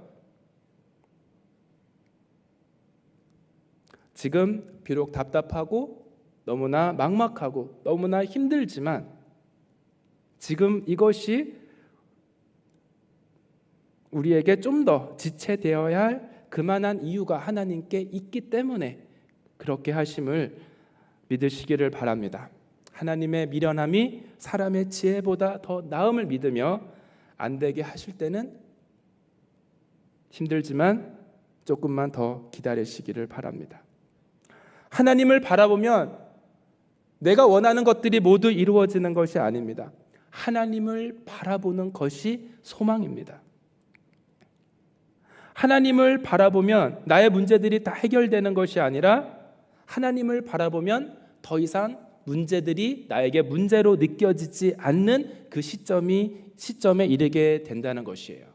S1: 지금 비록 답답하고 너무나 막막하고 너무나 힘들지만 지금 이것이 우리에게 좀 더 지체되어야 할 그만한 이유가 하나님께 있기 때문에 그렇게 하심을 믿으시기를 바랍니다. 하나님의 미련함이 사람의 지혜보다 더 나음을 믿으며 안 되게 하실 때는 힘들지만 조금만 더 기다리시기를 바랍니다. 하나님을 바라보면 내가 원하는 것들이 모두 이루어지는 것이 아닙니다. 하나님을 바라보는 것이 소망입니다. 하나님을 바라보면 나의 문제들이 다 해결되는 것이 아니라 하나님을 바라보면 더 이상 문제들이 나에게 문제로 느껴지지 않는 그 시점에 이르게 된다는 것이에요.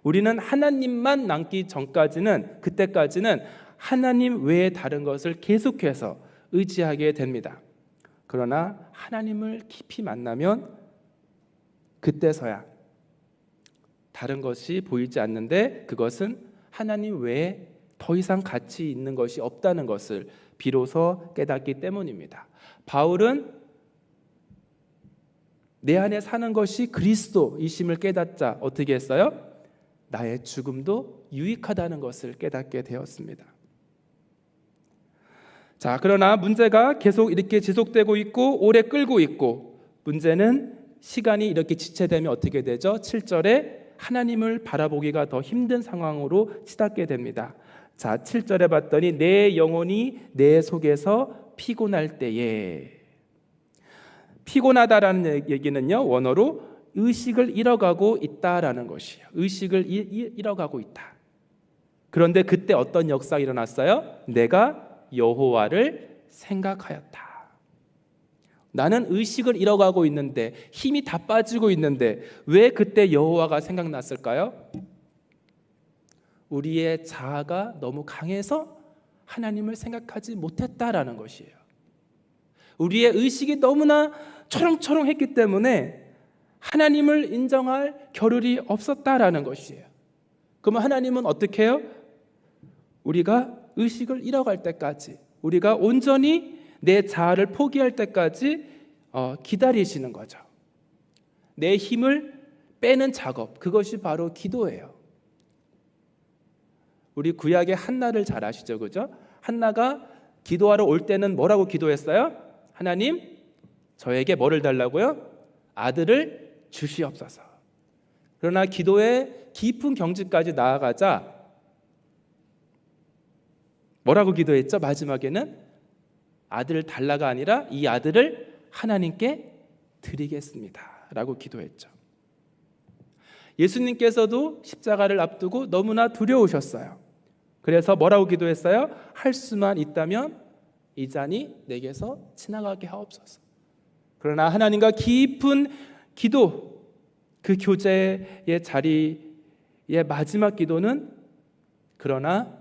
S1: 우리는 하나님만 남기 전까지는, 그때까지는 하나님 외에 다른 것을 계속해서 의지하게 됩니다. 그러나 하나님을 깊이 만나면 그때서야 다른 것이 보이지 않는데 그것은 하나님 외에 더 이상 가치 있는 것이 없다는 것을 비로소 깨닫기 때문입니다. 바울은 내 안에 사는 것이 그리스도이심을 깨닫자 어떻게 했어요? 나의 죽음도 유익하다는 것을 깨닫게 되었습니다. 자, 그러나 문제가 계속 이렇게 지속되고 있고 오래 끌고 있고, 문제는 시간이 이렇게 지체되면 어떻게 되죠? 7절에 하나님을 바라보기가 더 힘든 상황으로 치닫게 됩니다. 자, 7절에 봤더니 내 영혼이 내 속에서 피곤할 때에, 피곤하다라는 얘기는요, 원어로 의식을 잃어가고 있다라는 것이에요. 의식을 잃어가고 있다. 그런데 그때 어떤 역사가 일어났어요? 내가 여호와를 생각하였다. 나는 의식을 잃어가고 있는데, 힘이 다 빠지고 있는데 왜 그때 여호와가 생각났을까요? 우리의 자아가 너무 강해서 하나님을 생각하지 못했다라는 것이에요. 우리의 의식이 너무나 초롱초롱했기 때문에 하나님을 인정할 겨를이 없었다라는 것이에요. 그러면 하나님은 어떻게 해요? 우리가 의식을 잃어갈 때까지, 우리가 온전히 내 자아를 포기할 때까지 기다리시는 거죠. 내 힘을 빼는 작업, 그것이 바로 기도예요. 우리 구약의 한나를 잘 아시죠, 그죠? 한나가 기도하러 올 때는 뭐라고 기도했어요? 하나님, 저에게 뭐를 달라고요? 아들을 주시옵소서. 그러나 기도의 깊은 경지까지 나아가자 뭐라고 기도했죠? 마지막에는 아들을 달라가 아니라 이 아들을 하나님께 드리겠습니다 라고 기도했죠. 예수님께서도 십자가를 앞두고 너무나 두려우셨어요. 그래서 뭐라고 기도했어요? 할 수만 있다면 이 잔이 내게서 지나가게 하옵소서. 그러나 하나님과 깊은 기도, 그 교제의 자리의 마지막 기도는 그러나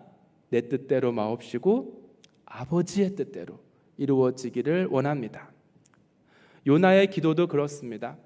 S1: 내 뜻대로 마옵시고 아버지의 뜻대로 이루어지기를 원합니다. 요나의 기도도 그렇습니다.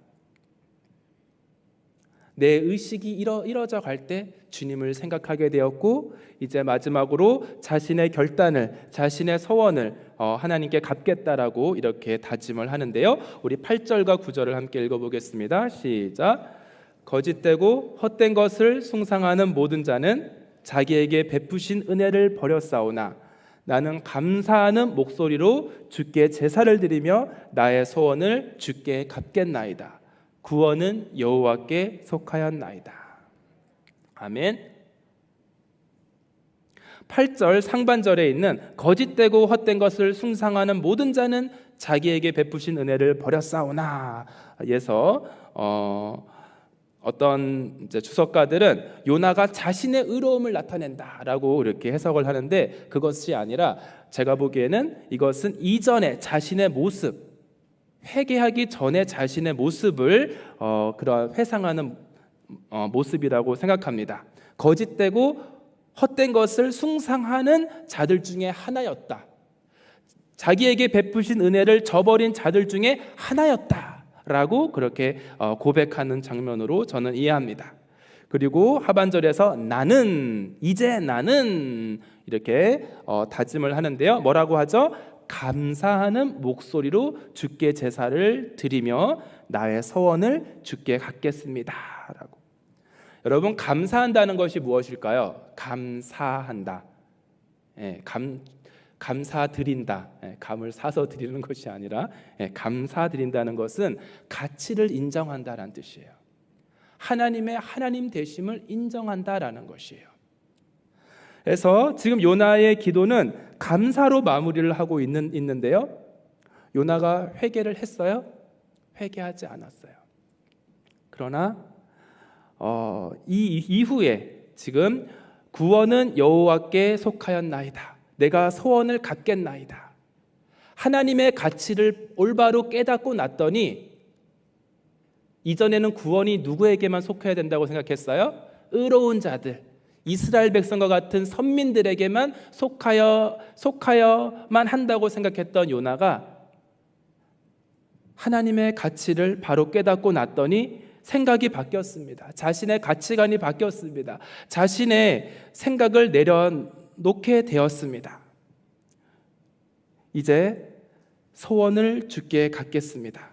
S1: 내 의식이 이뤄져 갈 때 주님을 생각하게 되었고, 이제 마지막으로 자신의 결단을, 자신의 소원을 하나님께 갚겠다라고 이렇게 다짐을 하는데요. 우리 8절과 9절을 함께 읽어보겠습니다. 시작. 거짓되고 헛된 것을 숭상하는 모든 자는 자기에게 베푸신 은혜를 버렸사오나 나는 감사하는 목소리로 주께 제사를 드리며 나의 소원을 주께 갚겠나이다. 구원은 여호와께 속하였나이다. 아멘. 8절 상반절에 있는 거짓되고 헛된 것을 숭상하는 모든 자는 자기에게 베푸신 은혜를 버렸사오나 에서 어떤 이제 주석가들은 요나가 자신의 의로움을 나타낸다라고 이렇게 해석을 하는데, 그것이 아니라 제가 보기에는 이것은 이전에 자신의 모습, 회개하기 전에 자신의 모습을 그런 회상하는 모습이라고 생각합니다. 거짓되고 헛된 것을 숭상하는 자들 중에 하나였다. 자기에게 베푸신 은혜를 저버린 자들 중에 하나였다 라고 그렇게 고백하는 장면으로 저는 이해합니다. 그리고 하반절에서 나는, 이제 나는 이렇게 다짐을 하는데요. 뭐라고 하죠? 감사하는 목소리로 주께 제사를 드리며 나의 소원을 주께 갚겠습니다 라고. 여러분, 감사한다는 것이 무엇일까요? 감사한다, 감사드린다, 감을 사서 드리는 것이 아니라 감사드린다는 것은 가치를 인정한다라는 뜻이에요. 하나님의 하나님 되심을 인정한다라는 것이에요. 그래서 지금 요나의 기도는 감사로 마무리를 하고 있는데요. 요나가 회개를 했어요? 회개하지 않았어요. 그러나 이 이후에 지금 구원은 여호와께 속하였나이다. 내가 소원을 갚겠나이다. 하나님의 가치를 올바로 깨닫고 났더니, 이전에는 구원이 누구에게만 속해야 된다고 생각했어요? 의로운 자들, 이스라엘 백성과 같은 선민들에게만 속하여만 한다고 생각했던 요나가 하나님의 가치를 바로 깨닫고 났더니 생각이 바뀌었습니다. 자신의 가치관이 바뀌었습니다. 자신의 생각을 내려놓게 되었습니다. 이제 소원을 주께 갖겠습니다.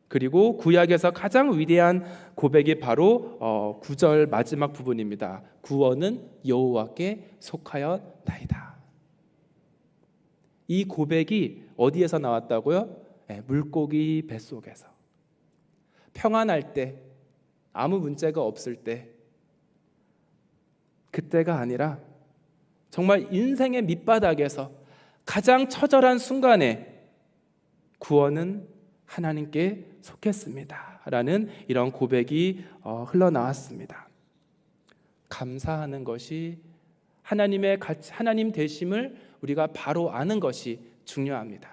S1: 그리고 구약에서 가장 위대한 고백이 바로 9절 마지막 부분입니다. 구원은 여호와께 속하였나이다. 이 고백이 어디에서 나왔다고요? 물고기 뱃속에서. 평안할 때, 아무 문제가 없을 때, 그때가 아니라 정말 인생의 밑바닥에서 가장 처절한 순간에 구원은 하나님께 속했습니다 라는 이런 고백이 흘러나왔습니다. 감사하는 것이 하나님의 가치, 하나님 되심을 우리가 바로 아는 것이 중요합니다.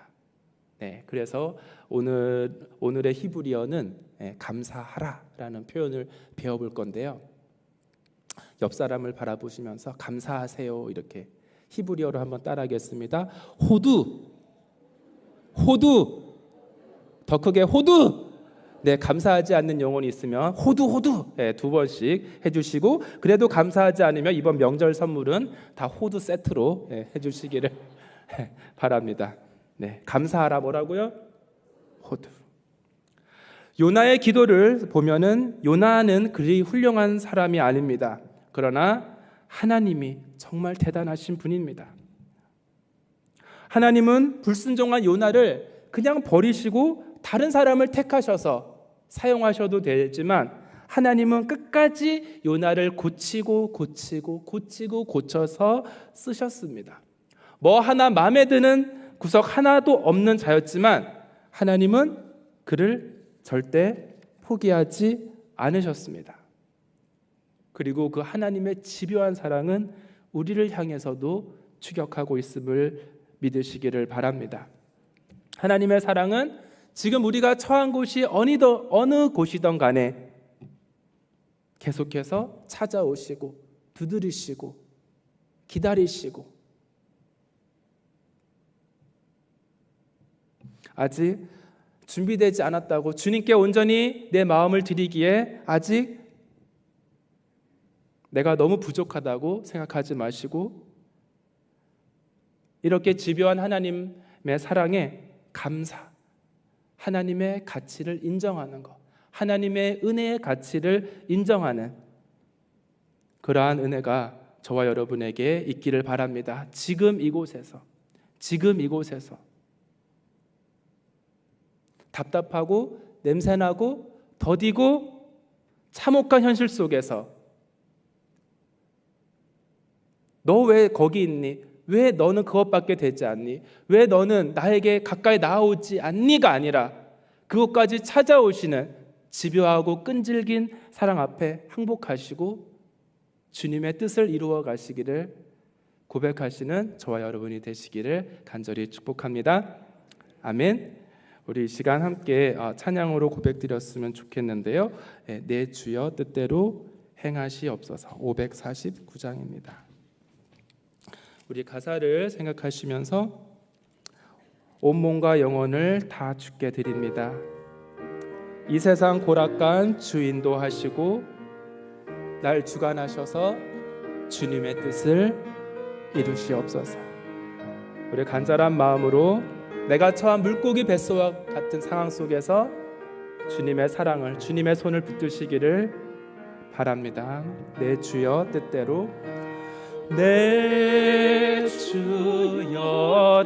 S1: 네, 그래서 오늘의 히브리어는 감사하라라는 표현을 배워볼 건데요. 옆 사람을 바라보시면서 감사하세요 이렇게 히브리어로 한번 따라하겠습니다. 호두, 더 크게 호두. 네, 감사하지 않는 영혼이 있으면 호두 네, 2번씩 해주시고, 그래도 감사하지 않으면 이번 명절 선물은 다 호두 세트로 해주시기를 바랍니다. 네, 감사하라 뭐라고요? 호두. 요나의 기도를 보면은 요나는 그리 훌륭한 사람이 아닙니다. 그러나 하나님이 정말 대단하신 분입니다. 하나님은 불순종한 요나를 그냥 버리시고 다른 사람을 택하셔서 사용하셔도 되지만 하나님은 끝까지 요나를 고쳐서 쓰셨습니다. 뭐 하나 마음에 드는 구석 하나도 없는 자였지만 하나님은 그를 절대 포기하지 않으셨습니다. 그리고 그 하나님의 집요한 사랑은 우리를 향해서도 추격하고 있음을 믿으시기를 바랍니다. 하나님의 사랑은 지금 우리가 처한 곳이 어느 곳이든 간에 계속해서 찾아오시고 두드리시고 기다리시고, 아직 준비되지 않았다고 주님께 온전히 내 마음을 드리기에 아직 내가 너무 부족하다고 생각하지 마시고, 이렇게 집요한 하나님의 사랑에 감사, 하나님의 가치를 인정하는 것, 하나님의 은혜의 가치를 인정하는 그러한 은혜가 저와 여러분에게 있기를 바랍니다. 지금 이곳에서 답답하고 냄새나고 더디고 참혹한 현실 속에서 너 왜 거기 있니? 왜 너는 그것밖에 되지 않니? 왜 너는 나에게 가까이 나아오지 않니가 아니라 그것까지 찾아오시는 집요하고 끈질긴 사랑 앞에 항복하시고 주님의 뜻을 이루어 가시기를 고백하시는 저와 여러분이 되시기를 간절히 축복합니다. 아멘. 우리 이 시간 함께 찬양으로 고백드렸으면 좋겠는데요. 내 주여 뜻대로 행하시옵소서. 549장입니다. 우리 가사를 생각하시면서 온몸과 영혼을 다 주께 드립니다. 이 세상 고락간 주 인도하시고 날 주관하셔서 주님의 뜻을 이루시옵소서. 우리 간절한 마음으로 내가 처한 물고기 뱃속과 같은 상황 속에서 주님의 사랑을, 주님의 손을 붙드시기를 바랍니다. 내 주여 뜻대로, 내 주여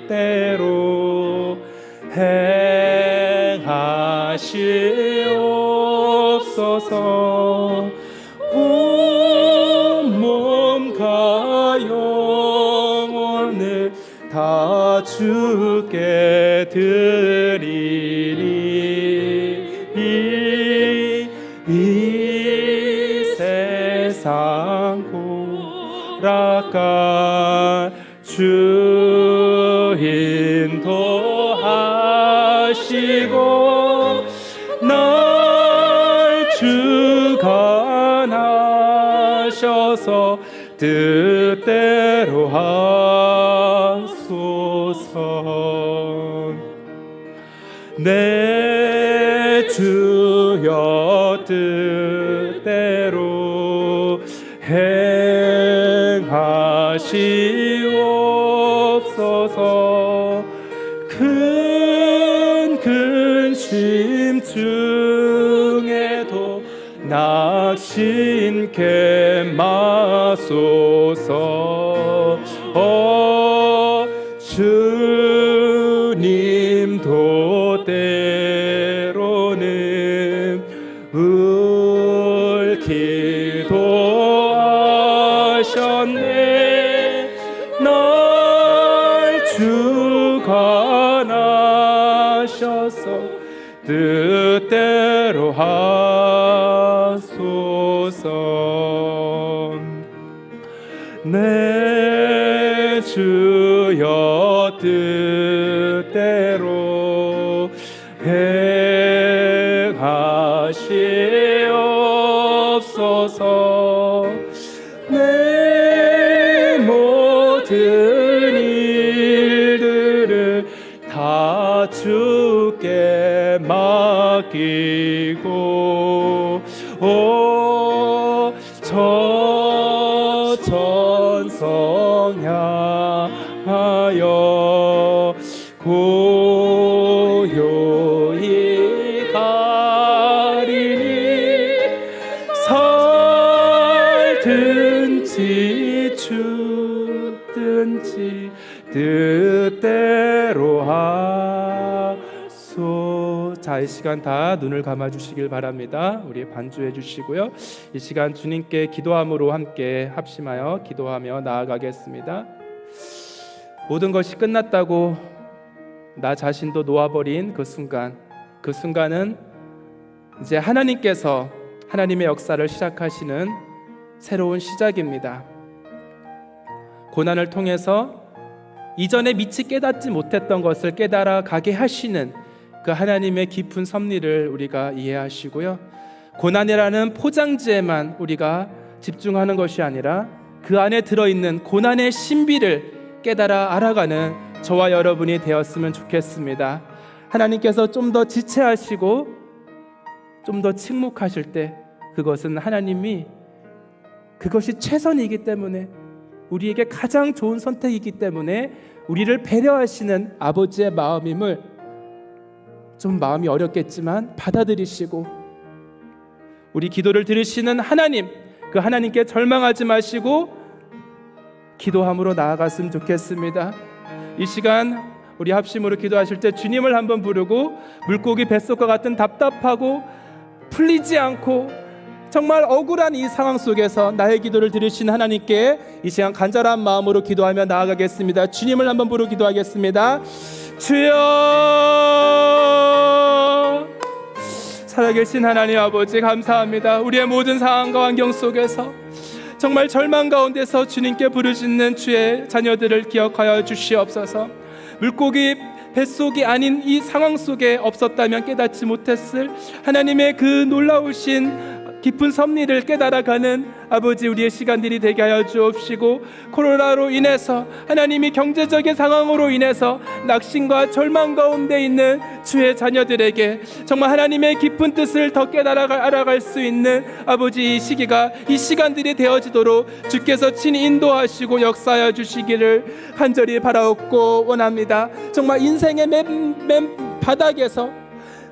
S1: 뜻대로 행하시옵소서. 온몸과 영혼을 다 주께 드리니 이 세상 고락간 주 인도하시고 날 주가 뜻대로 하소서. 내 주여 뜻대로 행하시옵소서. 큰 근심 중에도 낙심케 마소서. 주님도 때로는 기도하셨네. 날 주관하셔서 뜻대로 하소서. 내 주여 뜻대로 행하시옵소서. 내 모든 일들을 다 주께 맡기고 저 천성 향하여 고요히 가리니 살든지 죽든지 뜻대로 하소. 자, 이 시간 다 눈을 감아 주시길 바랍니다. 우리 반주해 주시고요. 이 시간 주님께 기도함으로 함께 합심하여 기도하며 나아가겠습니다. 모든 것이 끝났다고 나 자신도 놓아버린 그 순간은 이제 하나님께서 하나님의 역사를 시작하시는 새로운 시작입니다. 고난을 통해서 이전에 미처 깨닫지 못했던 것을 깨달아 가게 하시는 그 하나님의 깊은 섭리를 우리가 이해하시고요. 고난이라는 포장지에만 우리가 집중하는 것이 아니라 그 안에 들어있는 고난의 신비를 깨달아 알아가는 저와 여러분이 되었으면 좋겠습니다. 하나님께서 좀 더 지체하시고 좀 더 침묵하실 때 그것은 하나님이 그것이 최선이기 때문에, 우리에게 가장 좋은 선택이기 때문에 우리를 배려하시는 아버지의 마음임을 좀 마음이 어렵겠지만 받아들이시고, 우리 기도를 들으시는 하나님, 그 하나님께 절망하지 마시고 기도함으로 나아갔으면 좋겠습니다. 이 시간 우리 합심으로 기도하실 때 주님을 한번 부르고, 물고기 뱃속과 같은 답답하고 풀리지 않고 정말 억울한 이 상황 속에서 나의 기도를 들으신 하나님께 이 시간 간절한 마음으로 기도하며 나아가겠습니다. 주님을 한번 부르고 기도하겠습니다. 주여, 살아계신 하나님 아버지 감사합니다. 우리의 모든 상황과 환경 속에서 정말 절망 가운데서 주님께 부르짖는 주의 자녀들을 기억하여 주시옵소서. 물고기 뱃속이 아닌 이 상황 속에 없었다면 깨닫지 못했을 하나님의 그 놀라우신 깊은 섭리를 깨달아가는 아버지, 우리의 시간들이 되게 하여 주옵시고, 코로나로 인해서 하나님이 경제적인 상황으로 인해서 낙심과 절망 가운데 있는 주의 자녀들에게 정말 하나님의 깊은 뜻을 더 깨달아 알아갈 수 있는 아버지, 이 시기가, 이 시간들이 되어지도록 주께서 친히 인도하시고 역사하여 주시기를 간절히 바라옵고 원합니다. 정말 인생의 맨 바닥에서,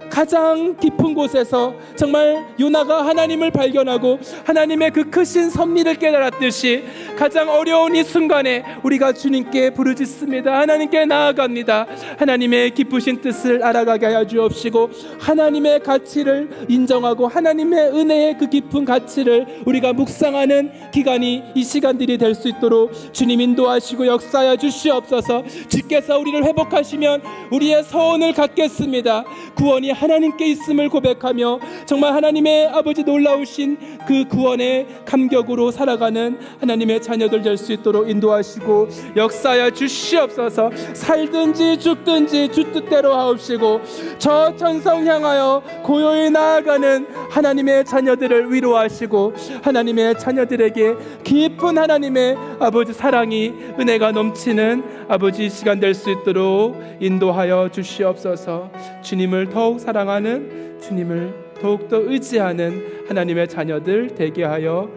S1: 가장 깊은 곳에서 정말 요나가 하나님을 발견하고 하나님의 그 크신 섭리를 깨달았듯이 가장 어려운 이 순간에 우리가 주님께 부르짖습니다. 하나님께 나아갑니다. 하나님의 기쁘신 뜻을 알아가게 하여 주옵시고, 하나님의 가치를 인정하고 하나님의 은혜의 그 깊은 가치를 우리가 묵상하는 기간이, 이 시간들이 될 수 있도록 주님 인도하시고 역사하여 주시옵소서. 주께서 우리를 회복하시면 우리의 서원을 갖겠습니다. 구원이 하나님께 있음을 고백하며 정말 하나님의 아버지 놀라우신 그 구원의 감격으로 살아가는 하나님의 자녀들 될 수 있도록 인도하시고 역사하여 주시옵소서. 살든지 죽든지 주 뜻대로 하옵시고 저 천성 향하여 고요히 나아가는 하나님의 자녀들을 위로하시고 하나님의 자녀들에게 깊은 하나님의 아버지 사랑이 은혜가 넘치는 아버지 시간 될 수 있도록 인도하여 주시옵소서. 주님을 더욱 사랑하는, 주님을 더욱더 의지하는 하나님의 자녀들 되게 하여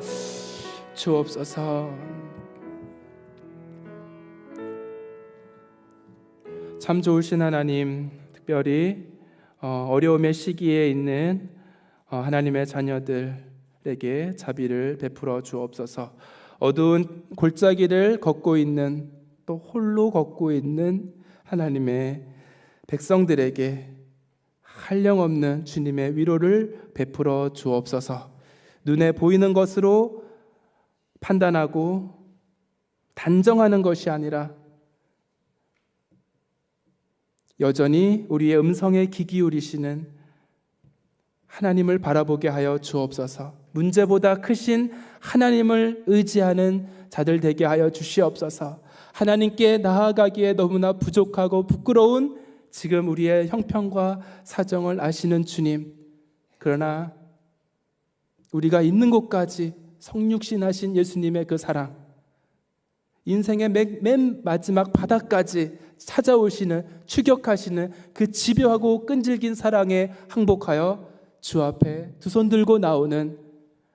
S1: 주옵소서. 참 좋으신 하나님, 특별히 어려움의 시기에 있는 하나님의 자녀들에게 자비를 베풀어 주옵소서. 어두운 골짜기를 걷고 있는, 또 홀로 걷고 있는 하나님의 백성들에게 한량없는 주님의 위로를 베풀어 주옵소서. 눈에 보이는 것으로 판단하고 단정하는 것이 아니라 여전히 우리의 음성에 귀 기울이시는 하나님을 바라보게 하여 주옵소서. 문제보다 크신 하나님을 의지하는 자들 되게 하여 주시옵소서. 하나님께 나아가기에 너무나 부족하고 부끄러운 지금 우리의 형편과 사정을 아시는 주님, 그러나 우리가 있는 곳까지 성육신하신 예수님의 그 사랑, 인생의 맨 마지막 바닥까지 찾아오시는, 추격하시는 그 집요하고 끈질긴 사랑에 항복하여 주 앞에 두 손 들고 나오는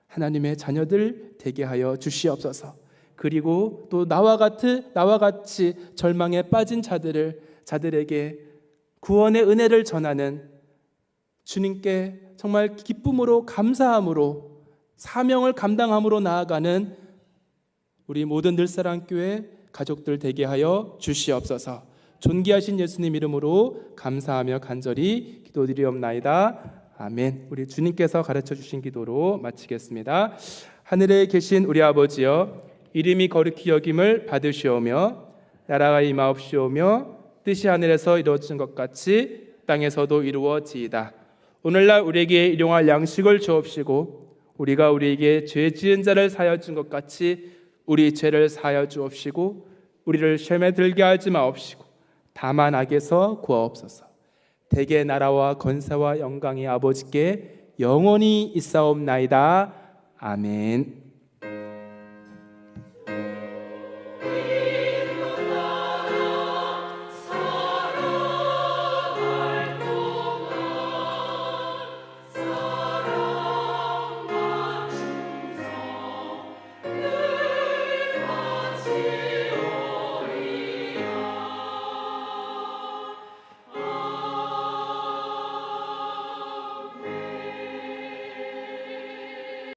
S1: 하나님의 자녀들 되게 하여 주시옵소서. 그리고 또 나와 같이 절망에 빠진 자들에게 구원의 은혜를 전하는, 주님께 정말 기쁨으로 감사함으로 사명을 감당함으로 나아가는 우리 모든 늘사랑교회 가족들 되게 하여 주시옵소서. 존귀하신 예수님 이름으로 감사하며 간절히 기도드리옵나이다. 아멘. 우리 주님께서 가르쳐 주신 기도로 마치겠습니다. 하늘에 계신 우리 아버지여, 이름이 거룩히 여김을 받으시오며 나라가 임하옵시오며 뜻이 하늘에서 이루어진 것 같이 땅에서도 이루어지이다. 오늘날 우리에게 일용할 양식을 주옵시고 우리가 우리에게 죄 지은 자를 사하여 준 것 같이 우리 죄를 사하여 주옵시고 우리를 시험에 들게 하지 마옵시고 다만 악에서 구하옵소서. 대개 나라와 권세와 영광이 아버지께 영원히 있사옵나이다. 아멘.